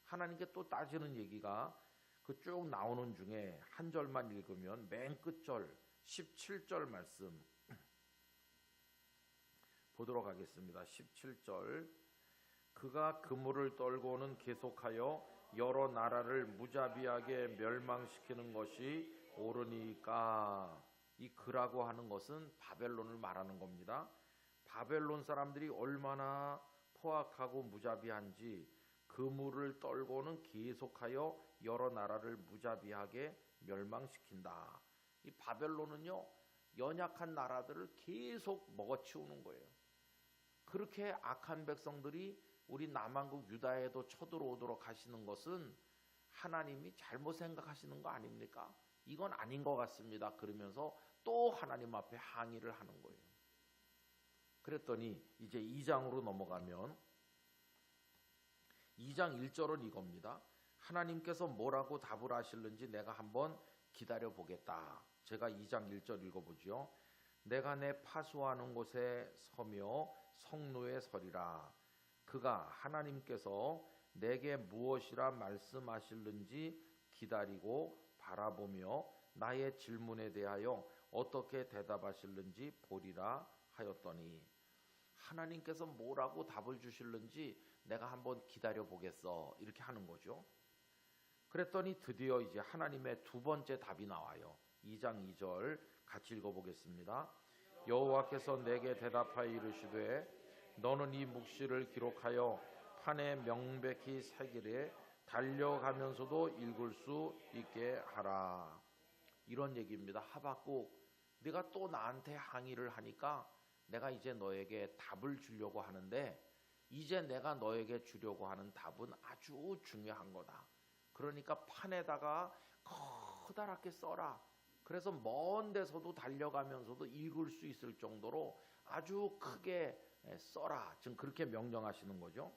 하나님께 또 따지는 얘기가 그 쭉 나오는 중에 한 절만 읽으면 맨 끝절 17절 말씀 보도록 하겠습니다. 17절, 그가 그물을 떨고는 계속하여 여러 나라를 무자비하게 멸망시키는 것이 오르니까, 이 그라고 하는 것은 바벨론을 말하는 겁니다. 바벨론 사람들이 얼마나 포악하고 무자비한지 그물을 떨고는 계속하여 여러 나라를 무자비하게 멸망시킨다. 이 바벨론은요, 연약한 나라들을 계속 먹어치우는 거예요. 그렇게 악한 백성들이 우리 남한국 유다에도 쳐들어오도록 하시는 것은 하나님이 잘못 생각하시는 거 아닙니까? 이건 아닌 것 같습니다. 그러면서 또 하나님 앞에 항의를 하는 거예요. 그랬더니 이제 2장으로 넘어가면 2장 1절은 이겁니다. 하나님께서 뭐라고 답을 하실는지 내가 한번 기다려 보겠다. 제가 2장 1절 읽어보죠. 내가 내 파수하는 곳에 서며 성로에 서리라. 그가 하나님께서 내게 무엇이라 말씀하실는지 기다리고 바라보며 나의 질문에 대하여 어떻게 대답하실는지 보리라 하였더니, 하나님께서 뭐라고 답을 주실는지 내가 한번 기다려 보겠어, 이렇게 하는 거죠. 그랬더니 드디어 이제 하나님의 두 번째 답이 나와요. 2장 2절 같이 읽어보겠습니다. 여호와께서 내게 대답하여 이르시되 너는 이 묵시를 기록하여 판에 명백히 새기되 달려가면서도 읽을 수 있게 하라. 이런 얘기입니다. 하박국, 네가 또 나한테 항의를 하니까 내가 이제 너에게 답을 주려고 하는데, 이제 내가 너에게 주려고 하는 답은 아주 중요한 거다. 그러니까 판에다가 커다랗게 써라. 그래서 먼 데서도 달려가면서도 읽을 수 있을 정도로 아주 크게 써라. 지금 그렇게 명령하시는 거죠.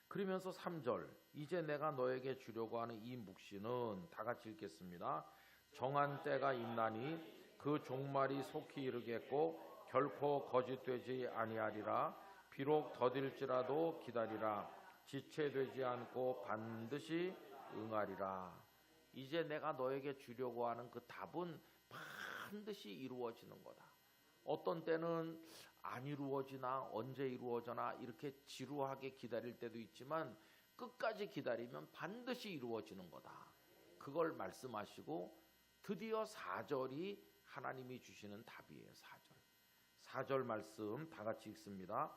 그러면서 3절, 이제 내가 너에게 주려고 하는 이 묵시는, 다 같이 읽겠습니다. 정한 때가 있나니 그 종말이 속히 이르겠고 결코 거짓되지 아니하리라. 비록 더딜지라도 기다리라. 지체되지 않고 반드시 응하리라. 이제 내가 너에게 주려고 하는 그 답은 반드시 이루어지는 거다. 어떤 때는 안 이루어지나 언제 이루어져나 이렇게 지루하게 기다릴 때도 있지만 끝까지 기다리면 반드시 이루어지는 거다. 그걸 말씀하시고 드디어 4절이 하나님이 주시는 답이에요. 4절 말씀 다 같이 읽습니다.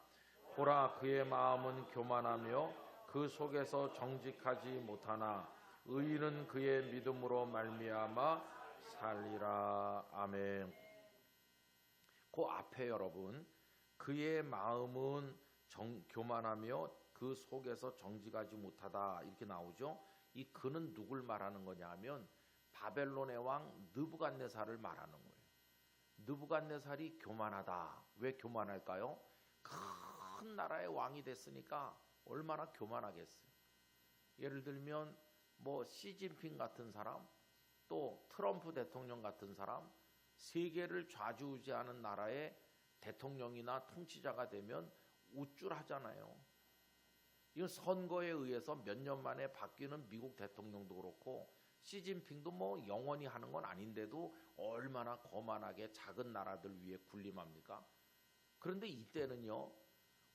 보라, 그의 마음은 교만하며 그 속에서 정직하지 못하나 의인은 그의 믿음으로 말미암아 살리라. 아멘. 그 앞에 여러분, 그의 마음은 교만하며 그 속에서 정직하지 못하다, 이렇게 나오죠. 이 그는 누굴 말하는 거냐 하면 바벨론의 왕 느부갓네살을 말하는 거예요. 느부갓네살이 교만하다. 왜 교만할까요? 큰 나라의 왕이 됐으니까 얼마나 교만하겠어요. 예를 들면 뭐 시진핑 같은 사람, 또 트럼프 대통령 같은 사람, 세계를 좌지우지하는 나라의 대통령이나 통치자가 되면 우쭐하잖아요. 이건 선거에 의해서 몇 년 만에 바뀌는 미국 대통령도 그렇고 시진핑도 뭐 영원히 하는 건 아닌데도 얼마나 거만하게 작은 나라들 위에 군림합니까? 그런데 이때는요,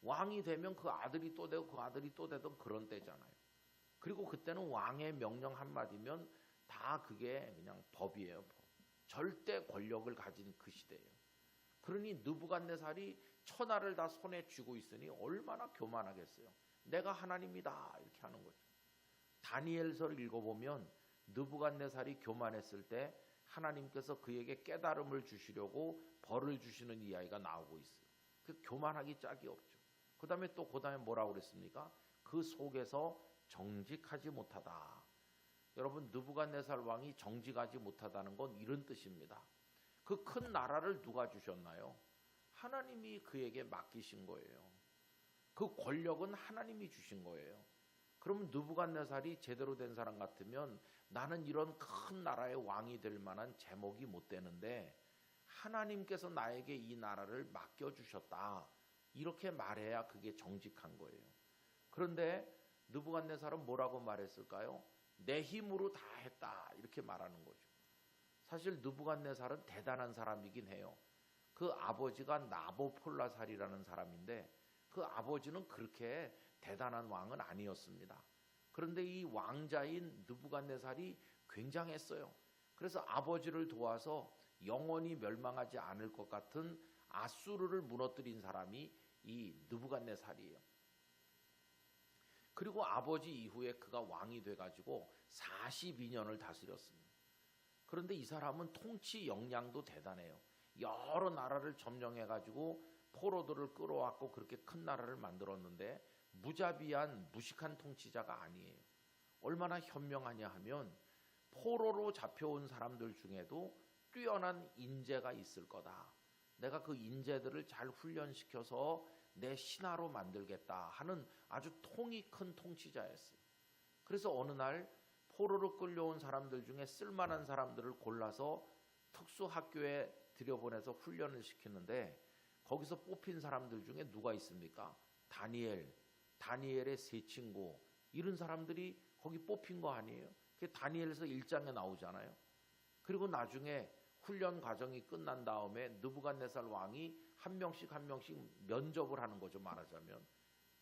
왕이 되면 그 아들이 또 되고 그 아들이 또 되던 그런 때잖아요. 그리고 그때는 왕의 명령 한마디면 다 그게 그냥 법이에요. 법. 절대 권력을 가진 그 시대예요. 그러니 느부갓네살이 천하를 다 손에 쥐고 있으니 얼마나 교만하겠어요. 내가 하나님이다, 이렇게 하는 거죠. 다니엘서를 읽어보면 느부갓네살이 교만했을 때 하나님께서 그에게 깨달음을 주시려고 벌을 주시는 이야기가 나오고 있어요. 그 교만하기 짝이 없죠. 그 다음에 또 그 다음에 뭐라고 그랬습니까? 그 속에서 정직하지 못하다. 여러분, 느부갓네살 왕이 정직하지 못하다는 건 이런 뜻입니다. 그 큰 나라를 누가 주셨나요? 하나님이 그에게 맡기신 거예요. 그 권력은 하나님이 주신 거예요. 그러면 느부갓네살이 제대로 된 사람 같으면 나는 이런 큰 나라의 왕이 될 만한 제목이 못 되는데 하나님께서 나에게 이 나라를 맡겨주셨다, 이렇게 말해야 그게 정직한 거예요. 그런데 느부갓네살은 뭐라고 말했을까요? 내 힘으로 다 했다, 이렇게 말하는 거죠. 사실 느부갓네살은 대단한 사람이긴 해요. 그 아버지가 나보폴라살이라는 사람인데 그 아버지는 그렇게 대단한 왕은 아니었습니다. 그런데 이 왕자인 느부갓네살이 굉장했어요. 그래서 아버지를 도와서 영원히 멸망하지 않을 것 같은 아수르를 무너뜨린 사람이 이 느부갓네살이에요. 그리고 아버지 이후에 그가 왕이 돼가지고 42년을 다스렸습니다. 그런데 이 사람은 통치 역량도 대단해요. 여러 나라를 점령해가지고 포로들을 끌어왔고 그렇게 큰 나라를 만들었는데 무자비한 무식한 통치자가 아니에요. 얼마나 현명하냐 하면 포로로 잡혀온 사람들 중에도 뛰어난 인재가 있을 거다. 내가 그 인재들을 잘 훈련시켜서 내 신하로 만들겠다 하는 아주 통이 큰 통치자였어요. 그래서 어느 날 포로로 끌려온 사람들 중에 쓸만한 사람들을 골라서 특수학교에 들여보내서 훈련을 시키는데 거기서 뽑힌 사람들 중에 누가 있습니까? 다니엘의 세 친구, 이런 사람들이 거기 뽑힌 거 아니에요? 그게 다니엘서 1장에 나오잖아요. 그리고 나중에 훈련 과정이 끝난 다음에 느부갓네살 왕이 한 명씩 면접을 하는 거죠, 말하자면.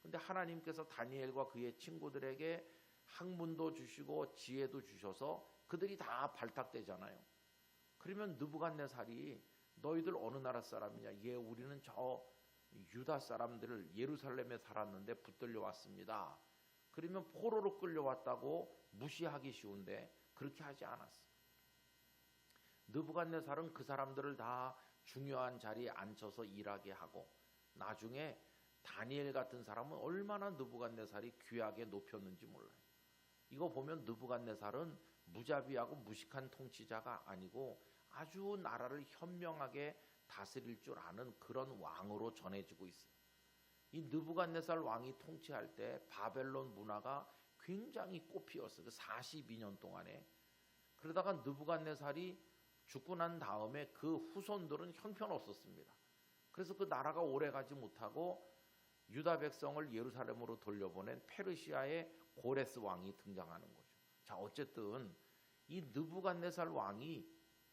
근데 하나님께서 다니엘과 그의 친구들에게 학문도 주시고 지혜도 주셔서 그들이 다 발탁되잖아요. 그러면 느부갓네살이 너희들 어느 나라 사람이냐? 예, 우리는 저 유다 사람들을 예루살렘에 살았는데 붙들려 왔습니다. 그러면 포로로 끌려왔다고 무시하기 쉬운데 그렇게 하지 않았어. 느부갓네살은 그 사람들을 다 중요한 자리에 앉혀서 일하게 하고 나중에 다니엘 같은 사람은 얼마나 느부갓네살이 귀하게 높였는지 몰라요. 이거 보면 느부갓네살은 무자비하고 무식한 통치자가 아니고 아주 나라를 현명하게 다스릴 줄 아는 그런 왕으로 전해지고 있어요. 이 느부갓네살 왕이 통치할 때 바벨론 문화가 굉장히 꽃피었어요. 42년 동안에. 그러다가 느부갓네살이 죽고 난 다음에 그 후손들은 형편없었습니다. 그래서 그 나라가 오래가지 못하고 유다 백성을 예루살렘으로 돌려보낸 페르시아의 고레스 왕이 등장하는 거죠. 자, 어쨌든 이 느부갓네살 왕이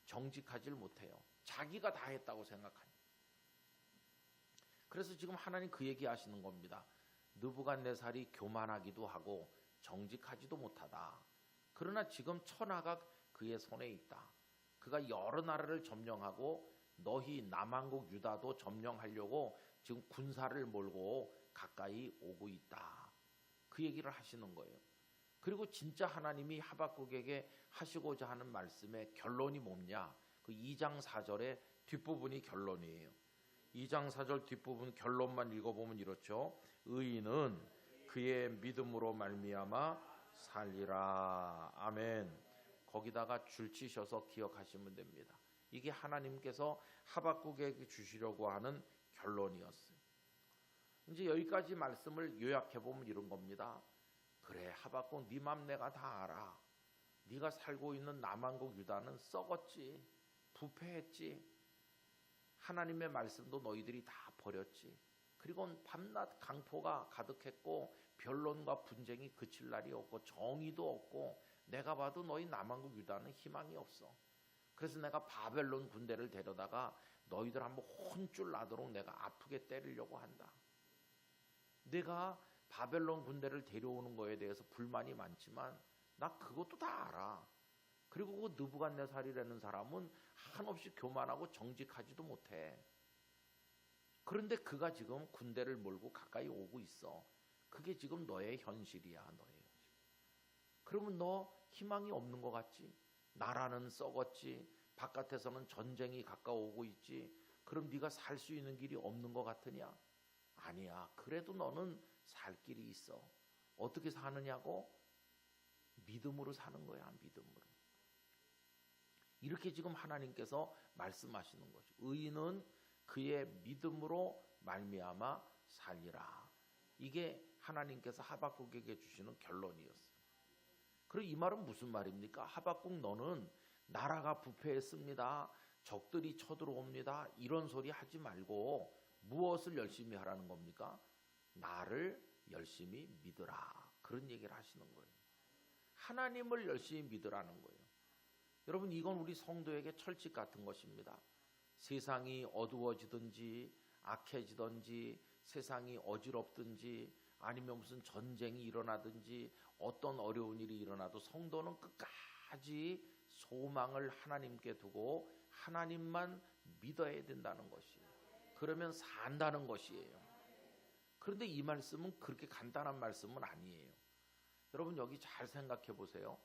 정직하질 못해요. 자기가 다 했다고 생각하니. 그래서 지금 하나님 그 얘기 하시는 겁니다. 느부갓네살이 교만하기도 하고 정직하지도 못하다. 그러나 지금 천하가 그의 손에 있다. 그가 여러 나라를 점령하고 너희 남한국 유다도 점령하려고 지금 군사를 몰고 가까이 오고 있다. 그 얘기를 하시는 거예요. 그리고 진짜 하나님이 하박국에게 하시고자 하는 말씀의 결론이 뭐냐? 그 2장 4절의 뒷부분이 결론이에요. 2장 4절 뒷부분 결론만 읽어보면 이렇죠. 의인은 그의 믿음으로 말미암아 살리라. 아멘. 거기다가 줄치셔서 기억하시면 됩니다. 이게 하나님께서 하박국에게 주시려고 하는 결론이었어요. 이제 여기까지 말씀을 요약해보면 이런 겁니다. 그래, 하박국 네 맘 내가 다 알아. 네가 살고 있는 남한국 유다는 썩었지. 부패했지. 하나님의 말씀도 너희들이 다 버렸지. 그리고 밤낮 강포가 가득했고 변론과 분쟁이 그칠 날이 없고 정의도 없고 내가 봐도 너희 남한국 유다는 희망이 없어. 그래서 내가 바벨론 군대를 데려다가 너희들 한번 혼쭐 나도록 내가 아프게 때리려고 한다. 내가 바벨론 군대를 데려오는 거에 대해서 불만이 많지만 나 그것도 다 알아. 그리고 그 느부갓네살이라는 사람은 한없이 교만하고 정직하지도 못해. 그런데 그가 지금 군대를 몰고 가까이 오고 있어. 그게 지금 너의 현실이야. 너의 현실. 그러면 너 희망이 없는 것 같지? 나라는 썩었지. 바깥에서는 전쟁이 가까워오고 있지. 그럼 네가 살 수 있는 길이 없는 것 같으냐? 아니야. 그래도 너는 살 길이 있어. 어떻게 사느냐고? 믿음으로 사는 거야. 믿음으로. 이렇게 지금 하나님께서 말씀하시는 거죠. 의인은 그의 믿음으로 말미암아 살리라. 이게 하나님께서 하박국에게 주시는 결론이었어요. 그리고 이 말은 무슨 말입니까? 하박국 너는 나라가 부패했습니다. 적들이 쳐들어옵니다. 이런 소리 하지 말고 무엇을 열심히 하라는 겁니까? 나를 열심히 믿으라. 그런 얘기를 하시는 거예요. 하나님을 열심히 믿으라는 거예요. 여러분, 이건 우리 성도에게 철칙 같은 것입니다. 세상이 어두워지든지 악해지든지 세상이 어지럽든지 아니면 무슨 전쟁이 일어나든지 어떤 어려운 일이 일어나도 성도는 끝까지 소망을 하나님께 두고 하나님만 믿어야 된다는 것이에요. 그러면 산다는 것이에요. 그런데 이 말씀은 그렇게 간단한 말씀은 아니에요. 여러분 여기 잘 생각해 보세요.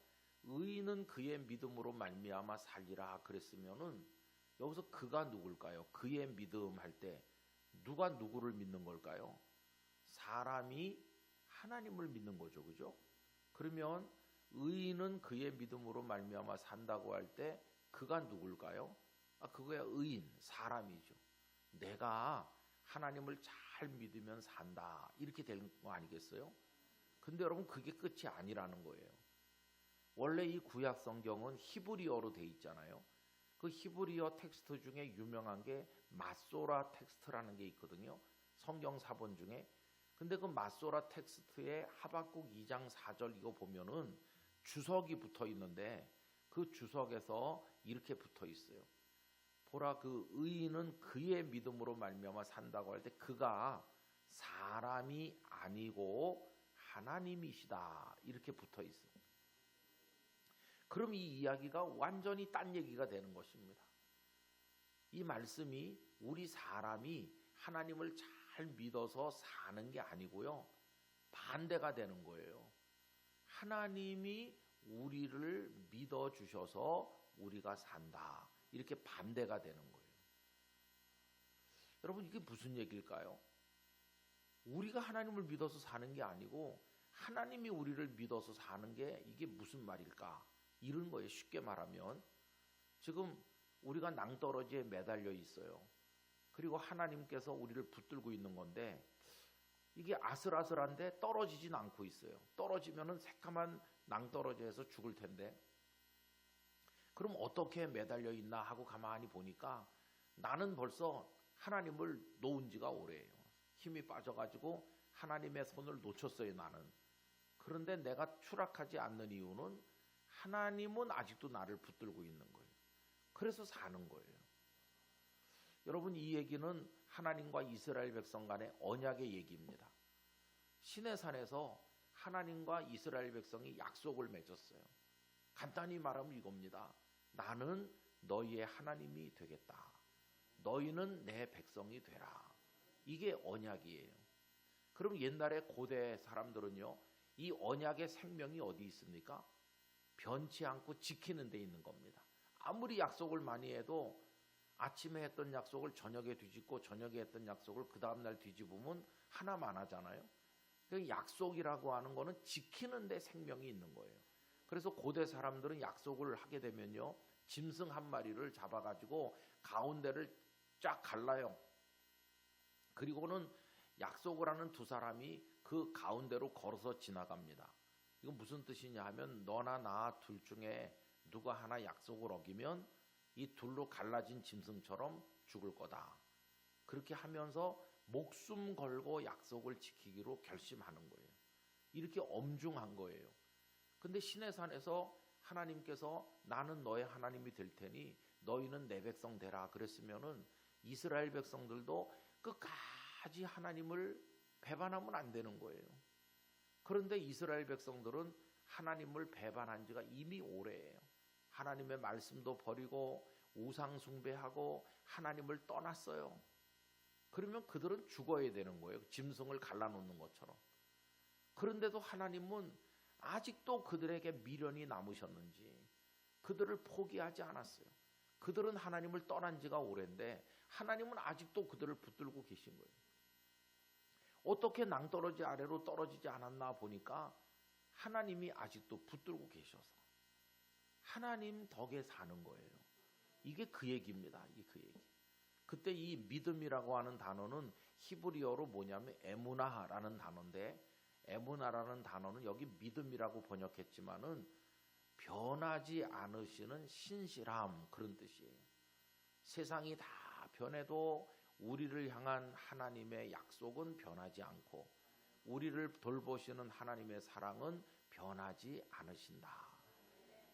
의인은 그의 믿음으로 말미암아 살리라 그랬으면은 여기서 그가 누굴까요? 그의 믿음 할 때 누가 누구를 믿는 걸까요? 사람이 하나님을 믿는 거죠. 그죠? 그러면 의인은 그의 믿음으로 말미암아 산다고 할 때 그가 누굴까요? 그거야 의인, 사람이죠. 내가 하나님을 잘 믿으면 산다. 이렇게 되는 거 아니겠어요? 근데 여러분 그게 끝이 아니라는 거예요. 원래 이 구약 성경은 히브리어로 돼 있잖아요. 그 히브리어 텍스트 중에 유명한 게 마소라 텍스트라는 게 있거든요. 성경 사본 중에. 근데 그 마소라 텍스트에 하박국 2장 4절 이거 보면은 주석이 붙어 있는데 그 주석에서 이렇게 붙어 있어요. 보라 그 의인은 그의 믿음으로 말미암아 산다고 할 때 그가 사람이 아니고 하나님이시다 이렇게 붙어 있어요. 그럼 이 이야기가 완전히 딴 얘기가 되는 것입니다. 이 말씀이 우리 사람이 하나님을 잘 믿어서 사는 게 아니고요. 반대가 되는 거예요. 하나님이 우리를 믿어주셔서 우리가 산다. 이렇게 반대가 되는 거예요. 여러분 이게 무슨 얘기일까요? 우리가 하나님을 믿어서 사는 게 아니고 하나님이 우리를 믿어서 사는 게 이게 무슨 말일까? 이런 거예요. 쉽게 말하면 지금 우리가 낭떠러지에 매달려 있어요. 그리고 하나님께서 우리를 붙들고 있는 건데 이게 아슬아슬한데 떨어지진 않고 있어요. 떨어지면은 새까만 낭떠러지에서 죽을 텐데 그럼 어떻게 매달려 있나 하고 가만히 보니까 나는 벌써 하나님을 놓은 지가 오래예요. 힘이 빠져가지고 하나님의 손을 놓쳤어요. 나는. 그런데 내가 추락하지 않는 이유는 하나님은 아직도 나를 붙들고 있는 거예요. 그래서 사는 거예요. 여러분 이 얘기는 하나님과 이스라엘 백성 간의 언약의 얘기입니다. 시내산에서 하나님과 이스라엘 백성이 약속을 맺었어요. 간단히 말하면 이겁니다. 나는 너희의 하나님이 되겠다. 너희는 내 백성이 되라. 이게 언약이에요. 그럼 옛날에 고대 사람들은요. 이 언약의 생명이 어디 있습니까? 변치 않고 지키는 데 있는 겁니다. 아무리 약속을 많이 해도 아침에 했던 약속을 저녁에 뒤집고 저녁에 했던 약속을 그 다음날 뒤집으면 하나만 하잖아요. 그 약속이라고 하는 거는 지키는 데 생명이 있는 거예요. 그래서 고대 사람들은 약속을 하게 되면요. 짐승 한 마리를 잡아가지고 가운데를 쫙 갈라요. 그리고는 약속을 하는 두 사람이 그 가운데로 걸어서 지나갑니다. 이건 무슨 뜻이냐 하면 너나 나 둘 중에 누가 하나 약속을 어기면 이 둘로 갈라진 짐승처럼 죽을 거다. 그렇게 하면서 목숨 걸고 약속을 지키기로 결심하는 거예요. 이렇게 엄중한 거예요. 근데 시내산에서 하나님께서 나는 너의 하나님이 될 테니 너희는 내 백성 되라 그랬으면은 이스라엘 백성들도 끝까지 하나님을 배반하면 안 되는 거예요. 그런데 이스라엘 백성들은 하나님을 배반한 지가 이미 오래예요. 하나님의 말씀도 버리고 우상 숭배하고 하나님을 떠났어요. 그러면 그들은 죽어야 되는 거예요. 짐승을 갈라놓는 것처럼. 그런데도 하나님은 아직도 그들에게 미련이 남으셨는지 그들을 포기하지 않았어요. 그들은 하나님을 떠난 지가 오랜데 하나님은 아직도 그들을 붙들고 계신 거예요. 어떻게 낭떠러지 아래로 떨어지지 않았나 보니까 하나님이 아직도 붙들고 계셔서 하나님 덕에 사는 거예요. 이게 그 얘기입니다. 이게 그 얘기. 그때 이 믿음이라고 하는 단어는 히브리어로 뭐냐면 에무나라는 단어인데 에무나라는 단어는 여기 믿음이라고 번역했지만은 변하지 않으시는 신실함 그런 뜻이에요. 세상이 다 변해도 우리를 향한 하나님의 약속은 변하지 않고 우리를 돌보시는 하나님의 사랑은 변하지 않으신다.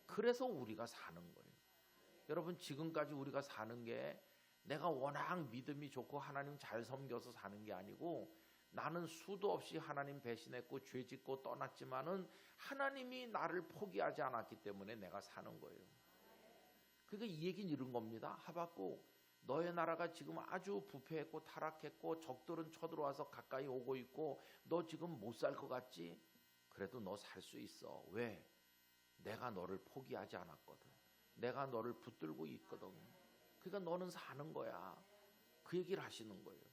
그래서 우리가 사는 거예요. 여러분 지금까지 우리가 사는 게 내가 워낙 믿음이 좋고 하나님 잘 섬겨서 사는 게 아니고 나는 수도 없이 하나님 배신했고 죄 짓고 떠났지만은 하나님이 나를 포기하지 않았기 때문에 내가 사는 거예요. 그러니까 이 얘기는 이런 겁니다. 하박국, 너의 나라가 지금 아주 부패했고 타락했고 적들은 쳐들어와서 가까이 오고 있고 너 지금 못 살 것 같지? 그래도 너 살 수 있어. 왜? 내가 너를 포기하지 않았거든. 내가 너를 붙들고 있거든. 그러니까 너는 사는 거야. 그 얘기를 하시는 거예요.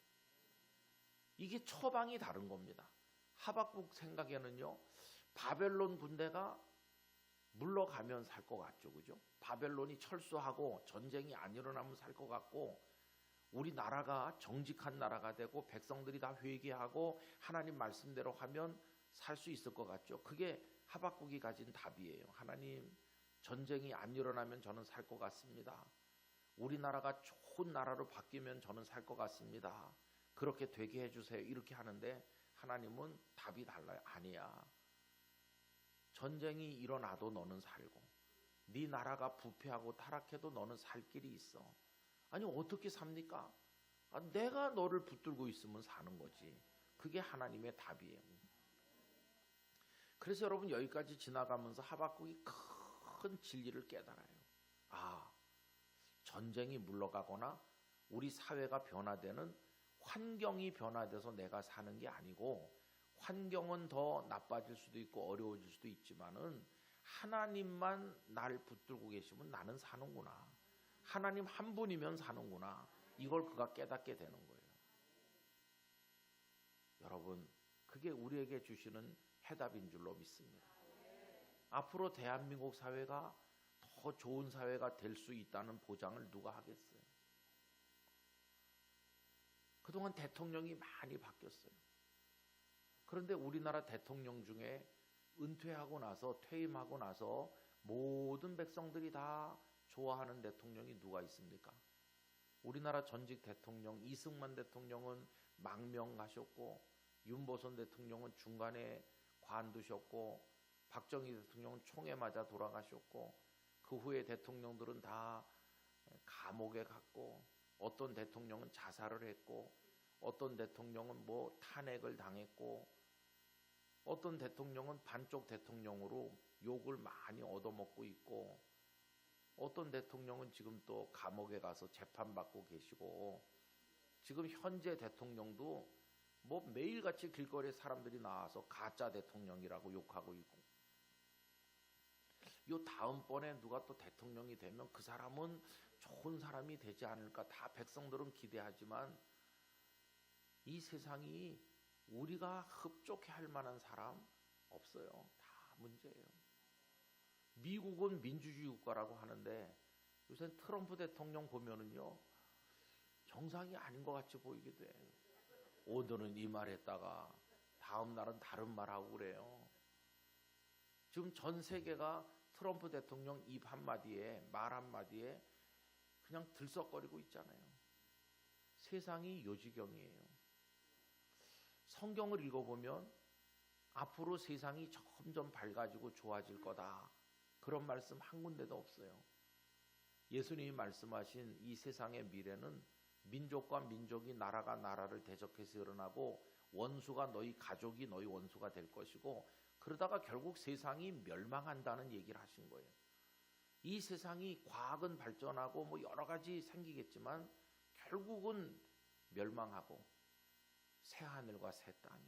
이게 처방이 다른 겁니다. 하박국 생각에는요, 바벨론 군대가 물러가면 살 것 같죠, 그죠? 바벨론이 철수하고 전쟁이 안 일어나면 살 것 같고, 우리 나라가 정직한 나라가 되고 백성들이 다 회개하고 하나님 말씀대로 하면 살 수 있을 것 같죠. 그게 하박국이 가진 답이에요. 하나님, 전쟁이 안 일어나면 저는 살 것 같습니다. 우리나라가 좋은 나라로 바뀌면 저는 살 것 같습니다. 그렇게 되게 해주세요. 이렇게 하는데 하나님은 답이 달라요. 아니야. 전쟁이 일어나도 너는 살고 네 나라가 부패하고 타락해도 너는 살 길이 있어. 아니 어떻게 삽니까? 내가 너를 붙들고 있으면 사는 거지. 그게 하나님의 답이에요. 그래서 여러분 여기까지 지나가면서 하박국이 큰 진리를 깨달아요. 전쟁이 물러가거나 우리 사회가 변화되는 환경이 변화돼서 내가 사는 게 아니고 환경은 더 나빠질 수도 있고 어려워질 수도 있지만은 하나님만 날 붙들고 계시면 나는 사는구나. 하나님 한 분이면 사는구나. 이걸 그가 깨닫게 되는 거예요. 여러분, 그게 우리에게 주시는 해답인 줄로 믿습니다. 앞으로 대한민국 사회가 더 좋은 사회가 될 수 있다는 보장을 누가 하겠어요? 그동안 대통령이 많이 바뀌었어요. 그런데 우리나라 대통령 중에 은퇴하고 나서 퇴임하고 나서 모든 백성들이 다 좋아하는 대통령이 누가 있습니까? 우리나라 전직 대통령 이승만 대통령은 망명하셨고 윤보선 대통령은 중간에 관두셨고 박정희 대통령은 총에 맞아 돌아가셨고 그 후에 대통령들은 다 감옥에 갔고 어떤 대통령은 자살을 했고 어떤 대통령은 뭐 탄핵을 당했고 어떤 대통령은 반쪽 대통령으로 욕을 많이 얻어먹고 있고 어떤 대통령은 지금 또 감옥에 가서 재판받고 계시고 지금 현재 대통령도 뭐 매일같이 길거리에 사람들이 나와서 가짜 대통령이라고 욕하고 있고 요 다음번에 누가 또 대통령이 되면 그 사람은 좋은 사람이 되지 않을까 다 백성들은 기대하지만 이 세상이 우리가 흡족해 할 만한 사람 없어요. 다 문제예요. 미국은 민주주의 국가라고 하는데 요새 트럼프 대통령 보면은요 정상이 아닌 것 같이 보이게 돼. 오늘은 이 말 했다가 다음 날은 다른 말 하고 그래요. 지금 전 세계가 트럼프 대통령 입 한마디에 말 한마디에 그냥 들썩거리고 있잖아요. 세상이 요지경이에요. 성경을 읽어보면 앞으로 세상이 점점 밝아지고 좋아질 거다. 그런 말씀 한 군데도 없어요. 예수님이 말씀하신 이 세상의 미래는 민족과 민족이 나라가 나라를 대적해서 일어나고 원수가 너희 가족이 너희 원수가 될 것이고 그러다가 결국 세상이 멸망한다는 얘기를 하신 거예요. 이 세상이 과학은 발전하고 뭐 여러 가지 생기겠지만 결국은 멸망하고 새 하늘과 새 땅이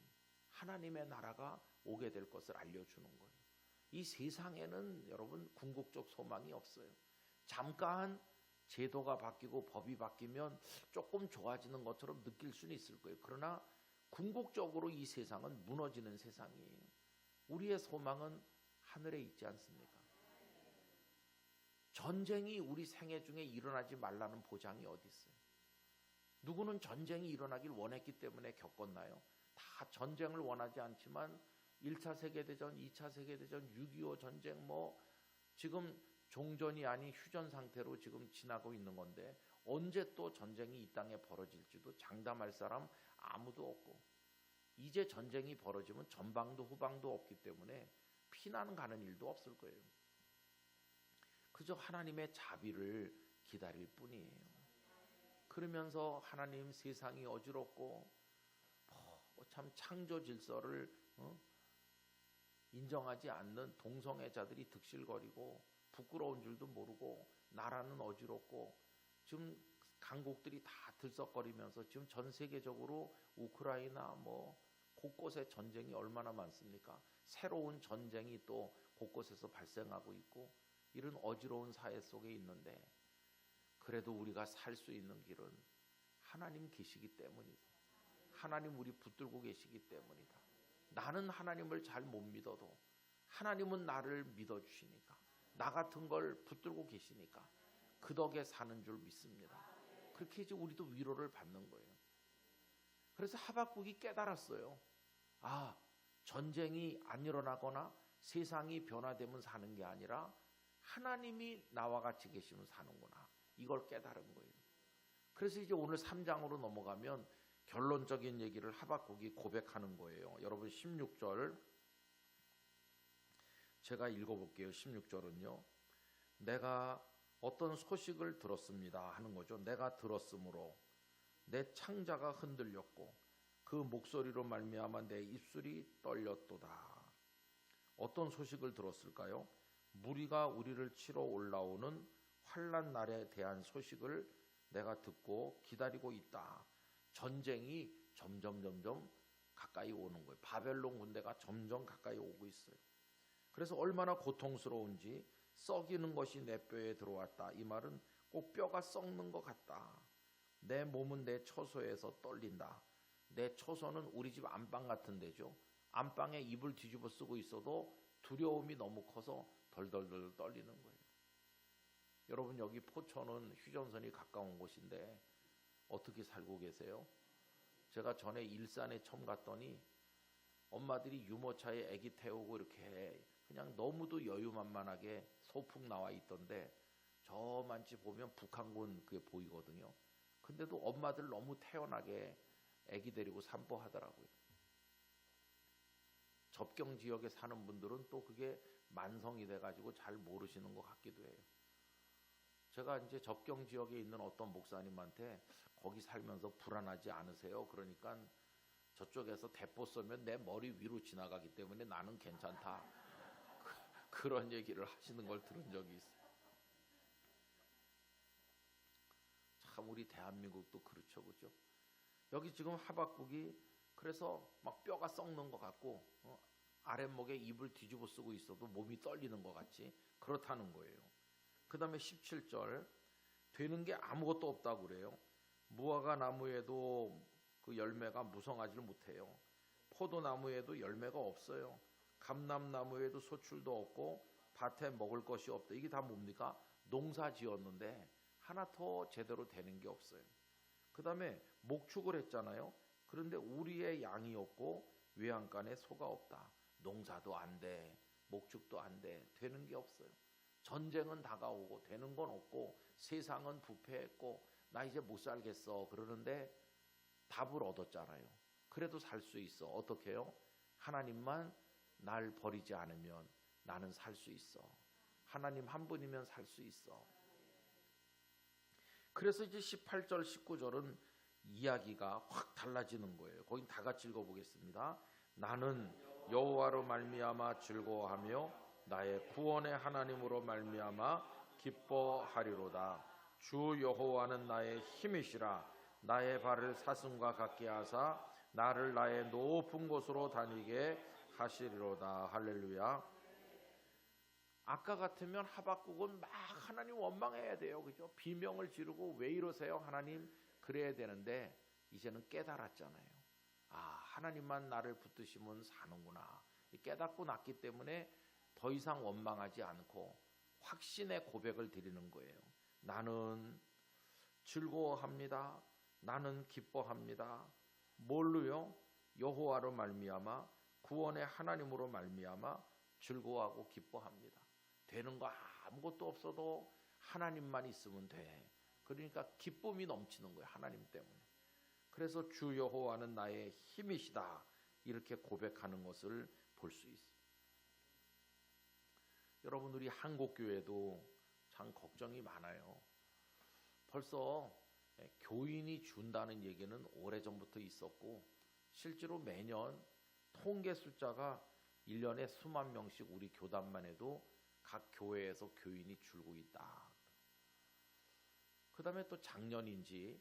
하나님의 나라가 오게 될 것을 알려주는 거예요. 이 세상에는 여러분 궁극적 소망이 없어요. 잠깐 제도가 바뀌고 법이 바뀌면 조금 좋아지는 것처럼 느낄 수는 있을 거예요. 그러나 궁극적으로 이 세상은 무너지는 세상이에요. 우리의 소망은 하늘에 있지 않습니까? 전쟁이 우리 생애 중에 일어나지 말라는 보장이 어디 있어요? 누구는 전쟁이 일어나길 원했기 때문에 겪었나요? 다 전쟁을 원하지 않지만 1차 세계대전, 2차 세계대전, 6.25 전쟁 뭐 지금 종전이 아닌 휴전 상태로 지금 지나고 있는 건데 언제 또 전쟁이 이 땅에 벌어질지도 장담할 사람 아무도 없고 이제 전쟁이 벌어지면 전방도 후방도 없기 때문에 피난 가는 일도 없을 거예요. 그저 하나님의 자비를 기다릴 뿐이에요. 그러면서 하나님 세상이 어지럽고 참 창조 질서를 인정하지 않는 동성애자들이 득실거리고 부끄러운 줄도 모르고 나라는 어지럽고 지금 강국들이 다 들썩거리면서 지금 전 세계적으로 우크라이나 뭐 곳곳에 전쟁이 얼마나 많습니까? 새로운 전쟁이 또 곳곳에서 발생하고 있고 이런 어지러운 사회 속에 있는데 그래도 우리가 살 수 있는 길은 하나님 계시기 때문이다. 하나님 우리 붙들고 계시기 때문이다. 나는 하나님을 잘 못 믿어도 하나님은 나를 믿어주시니까 나 같은 걸 붙들고 계시니까 그 덕에 사는 줄 믿습니다. 그렇게 이제 우리도 위로를 받는 거예요. 그래서 하박국이 깨달았어요. 아, 전쟁이 안 일어나거나 세상이 변화되면 사는 게 아니라 하나님이 나와 같이 계시면 사는구나. 이걸 깨달은 거예요. 그래서 이제 오늘 3장으로 넘어가면 결론적인 얘기를 하박국이 고백하는 거예요. 여러분 16절 제가 읽어볼게요. 16절은요. 내가 어떤 소식을 들었습니다 하는 거죠. 내가 들었으므로 내 창자가 흔들렸고 그 목소리로 말미암아 내 입술이 떨렸도다. 어떤 소식을 들었을까요? 무리가 우리를 치러 올라오는 환난 날에 대한 소식을 내가 듣고 기다리고 있다. 전쟁이 점점 가까이 오는 거예요. 바벨론 군대가 점점 가까이 오고 있어요. 그래서 얼마나 고통스러운지 썩이는 것이 내 뼈에 들어왔다. 이 말은 꼭 뼈가 썩는 것 같다. 내 몸은 내 처소에서 떨린다. 내 처소는 우리 집 안방 같은 데죠. 안방에 이불 뒤집어 쓰고 있어도 두려움이 너무 커서 덜덜덜 떨리는 거예요. 여러분 여기 포천은 휴전선이 가까운 곳인데 어떻게 살고 계세요? 제가 전에 일산에 처음 갔더니 엄마들이 유모차에 아기 태우고 이렇게 그냥 너무도 여유만만하게 소풍 나와 있던데 저만치 보면 북한군 그게 보이거든요. 근데도 엄마들 너무 태연하게 아기 데리고 산보하더라고요. 접경 지역에 사는 분들은 또 그게 만성이 돼가지고 잘 모르시는 것 같기도 해요. 제가 이제 접경 지역에 있는 어떤 목사님한테 거기 살면서 불안하지 않으세요? 그러니까 저쪽에서 대포 쏘면 내 머리 위로 지나가기 때문에 나는 괜찮다. 그런 얘기를 하시는 걸 들은 적이 있어요. 참 우리 대한민국도 그렇죠, 그죠? 여기 지금 하박국이 그래서 막 뼈가 썩는 것 같고 아랫목에 이불 뒤집어 쓰고 있어도 몸이 떨리는 것 같이 그렇다는 거예요. 그 다음에 17절 되는 게 아무것도 없다고 그래요. 무화과 나무에도 그 열매가 무성하지 못해요. 포도나무에도 열매가 없어요. 감람나무에도 소출도 없고 밭에 먹을 것이 없다. 이게 다 뭡니까? 농사 지었는데 하나 더 제대로 되는 게 없어요. 그 다음에 목축을 했잖아요. 그런데 우리의 양이 없고 외양간에 소가 없다. 농사도 안 돼. 목축도 안 돼. 되는 게 없어요. 전쟁은 다가오고 되는 건 없고 세상은 부패했고 나 이제 못 살겠어. 그러는데 답을 얻었잖아요. 그래도 살 수 있어. 어떻게 해요? 하나님만 날 버리지 않으면 나는 살 수 있어. 하나님 한 분이면 살 수 있어. 그래서 이제 18절 19절은 이야기가 확 달라지는 거예요. 거긴 다 같이 읽어보겠습니다. 나는 여호와로 말미암아 즐거워하며 나의 구원의 하나님으로 말미암아 기뻐하리로다. 주 여호와는 나의 힘이시라. 나의 발을 사슴과 같게 하사 나를 나의 높은 곳으로 다니게 하시리로다. 할렐루야. 아까 같으면 하박국은 막 하나님 원망해야 돼요. 그죠? 비명을 지르고 왜 이러세요 하나님 그래야 되는데 이제는 깨달았잖아요. 아, 하나님만 나를 붙드시면 사는구나. 깨닫고 났기 때문에 더 이상 원망하지 않고 확신의 고백을 드리는 거예요. 나는 즐거워합니다. 나는 기뻐합니다. 뭘로요? 여호와로 말미암아 구원의 하나님으로 말미암아 즐거워하고 기뻐합니다. 되는 거 아무것도 없어도 하나님만 있으면 돼. 그러니까 기쁨이 넘치는 거예요. 하나님 때문에. 그래서 주 여호와는 나의 힘이시다. 이렇게 고백하는 것을 볼 수 있어요. 여러분 우리 한국교회도 참 걱정이 많아요. 벌써 교인이 준다는 얘기는 오래전부터 있었고 실제로 매년 통계 숫자가 1년에 수만 명씩 우리 교단만 해도 각 교회에서 교인이 줄고 있다. 그다음에 또 작년인지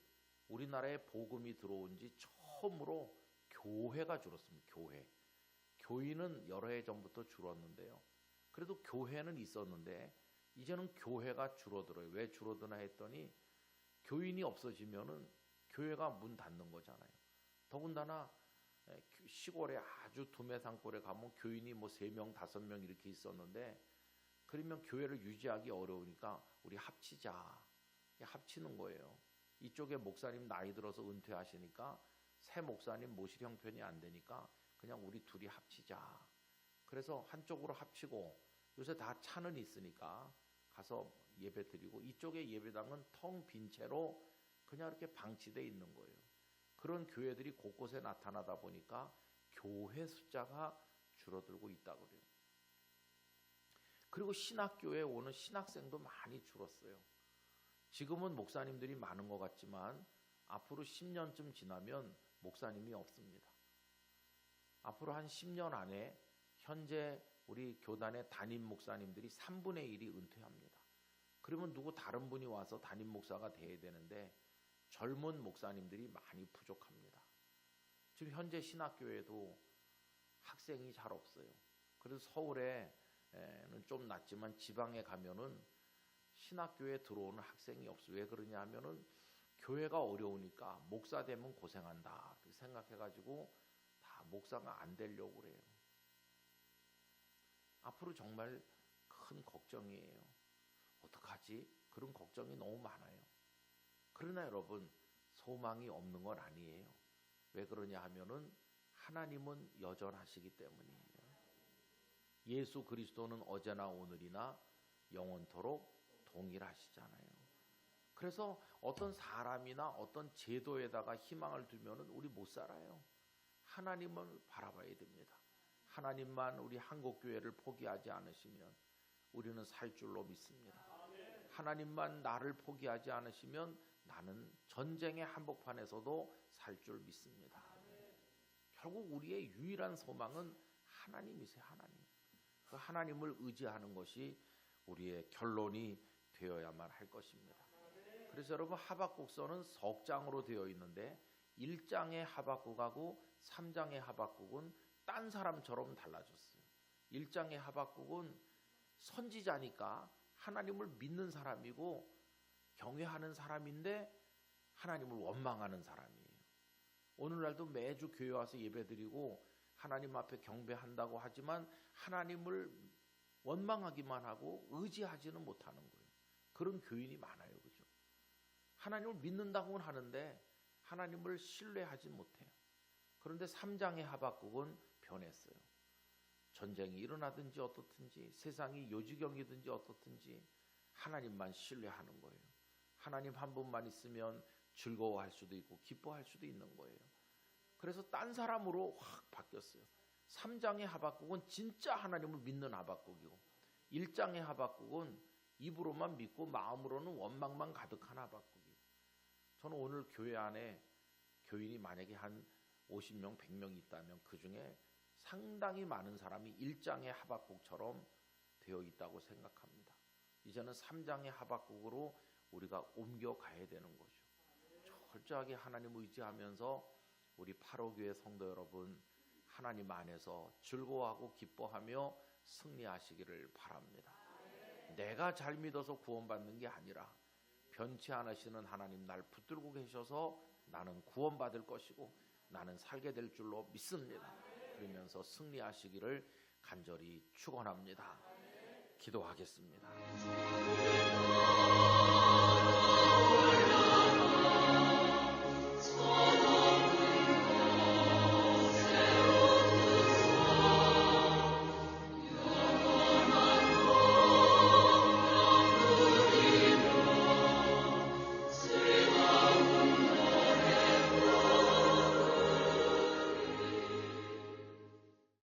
우리나라에 복음이 들어온 지 처음으로 교회가 줄었습니다. 교인은 여러 해 전부터 줄었는데요. 그래도 교회는 있었는데 이제는 교회가 줄어들어요. 왜 줄어드나 했더니 교인이 없어지면은 교회가 문 닫는 거잖아요. 더군다나 시골에 아주 두메산골에 가면 교인이 뭐 3명, 5명 이렇게 있었는데 그러면 교회를 유지하기 어려우니까 우리 합치자. 합치는 거예요. 이쪽에 목사님 나이 들어서 은퇴하시니까 새 목사님 모실 형편이 안 되니까 그냥 우리 둘이 합치자. 그래서 한쪽으로 합치고 요새 다 차는 있으니까 가서 예배 드리고 이쪽에 예배당은 텅 빈 채로 그냥 이렇게 방치되어 있는 거예요. 그런 교회들이 곳곳에 나타나다 보니까 교회 숫자가 줄어들고 있다고 그래요. 그리고 신학교에 오는 신학생도 많이 줄었어요. 지금은 목사님들이 많은 것 같지만 앞으로 10년쯤 지나면 목사님이 없습니다. 앞으로 한 10년 안에 현재 우리 교단의 담임 목사님들이 3분의 1이 은퇴합니다. 그러면 누구 다른 분이 와서 담임 목사가 돼야 되는데 젊은 목사님들이 많이 부족합니다. 지금 현재 신학교에도 학생이 잘 없어요. 그래서 서울에는 좀 낫지만 지방에 가면은 신학교에 들어오는 학생이 없어요. 왜 그러냐 하면은 교회가 어려우니까 목사 되면 고생한다 생각해가지고 다 목사가 안 되려고 그래요. 앞으로 정말 큰 걱정이에요. 어떡하지? 그런 걱정이 너무 많아요. 그러나 여러분 소망이 없는 건 아니에요. 왜 그러냐 하면은 하나님은 여전하시기 때문이에요. 예수 그리스도는 어제나 오늘이나 영원토록 동일하시잖아요. 그래서 어떤 사람이나 어떤 제도에다가 희망을 두면은 우리 못 살아요. 하나님을 바라봐야 됩니다. 하나님만 우리 한국교회를 포기하지 않으시면 우리는 살 줄로 믿습니다. 하나님만 나를 포기하지 않으시면 나는 전쟁의 한복판에서도 살 줄 믿습니다. 결국 우리의 유일한 소망은 하나님이세요. 하나님. 그 하나님을 의지하는 것이 우리의 결론이 되어야만 할 것입니다. 그래서 여러분 하박국서는 석장으로 되어 있는데 1장의 하박국하고 3장의 하박국은 딴 사람처럼 달라졌어요. 1장의 하박국은 선지자니까 하나님을 믿는 사람이고 경외하는 사람인데 하나님을 원망하는 사람이에요. 오늘날도 매주 교회 와서 예배드리고 하나님 앞에 경배한다고 하지만 하나님을 원망하기만 하고 의지하지는 못하는 거예요. 그런 교인이 많아요. 그죠? 하나님을 믿는다고는 하는데 하나님을 신뢰하지 못해요. 그런데 3장의 하박국은 변했어요. 전쟁이 일어나든지 어떻든지 세상이 요지경이든지 어떻든지 하나님만 신뢰하는 거예요. 하나님 한 분만 있으면 즐거워할 수도 있고 기뻐할 수도 있는 거예요. 그래서 딴 사람으로 확 바뀌었어요. 3장의 하박국은 진짜 하나님을 믿는 하박국이고 1장의 하박국은 입으로만 믿고 마음으로는 원망만 가득한 하박국이고 저는 오늘 교회 안에 교인이 만약에 한 50명, 100명 있다면 그 중에 상당히 많은 사람이 1장의 하박국처럼 되어 있다고 생각합니다. 이제는 3장의 하박국으로 우리가 옮겨가야 되는 거죠. 철저하게 하나님 의지하면서 우리 8호교회 성도 여러분 하나님 안에서 즐거워하고 기뻐하며 승리하시기를 바랍니다. 내가 잘 믿어서 구원받는 게 아니라 변치 않으시는 하나님 날 붙들고 계셔서 나는 구원받을 것이고 나는 살게 될 줄로 믿습니다. 그러면서 승리하시기를 간절히 축원합니다. 기도하겠습니다.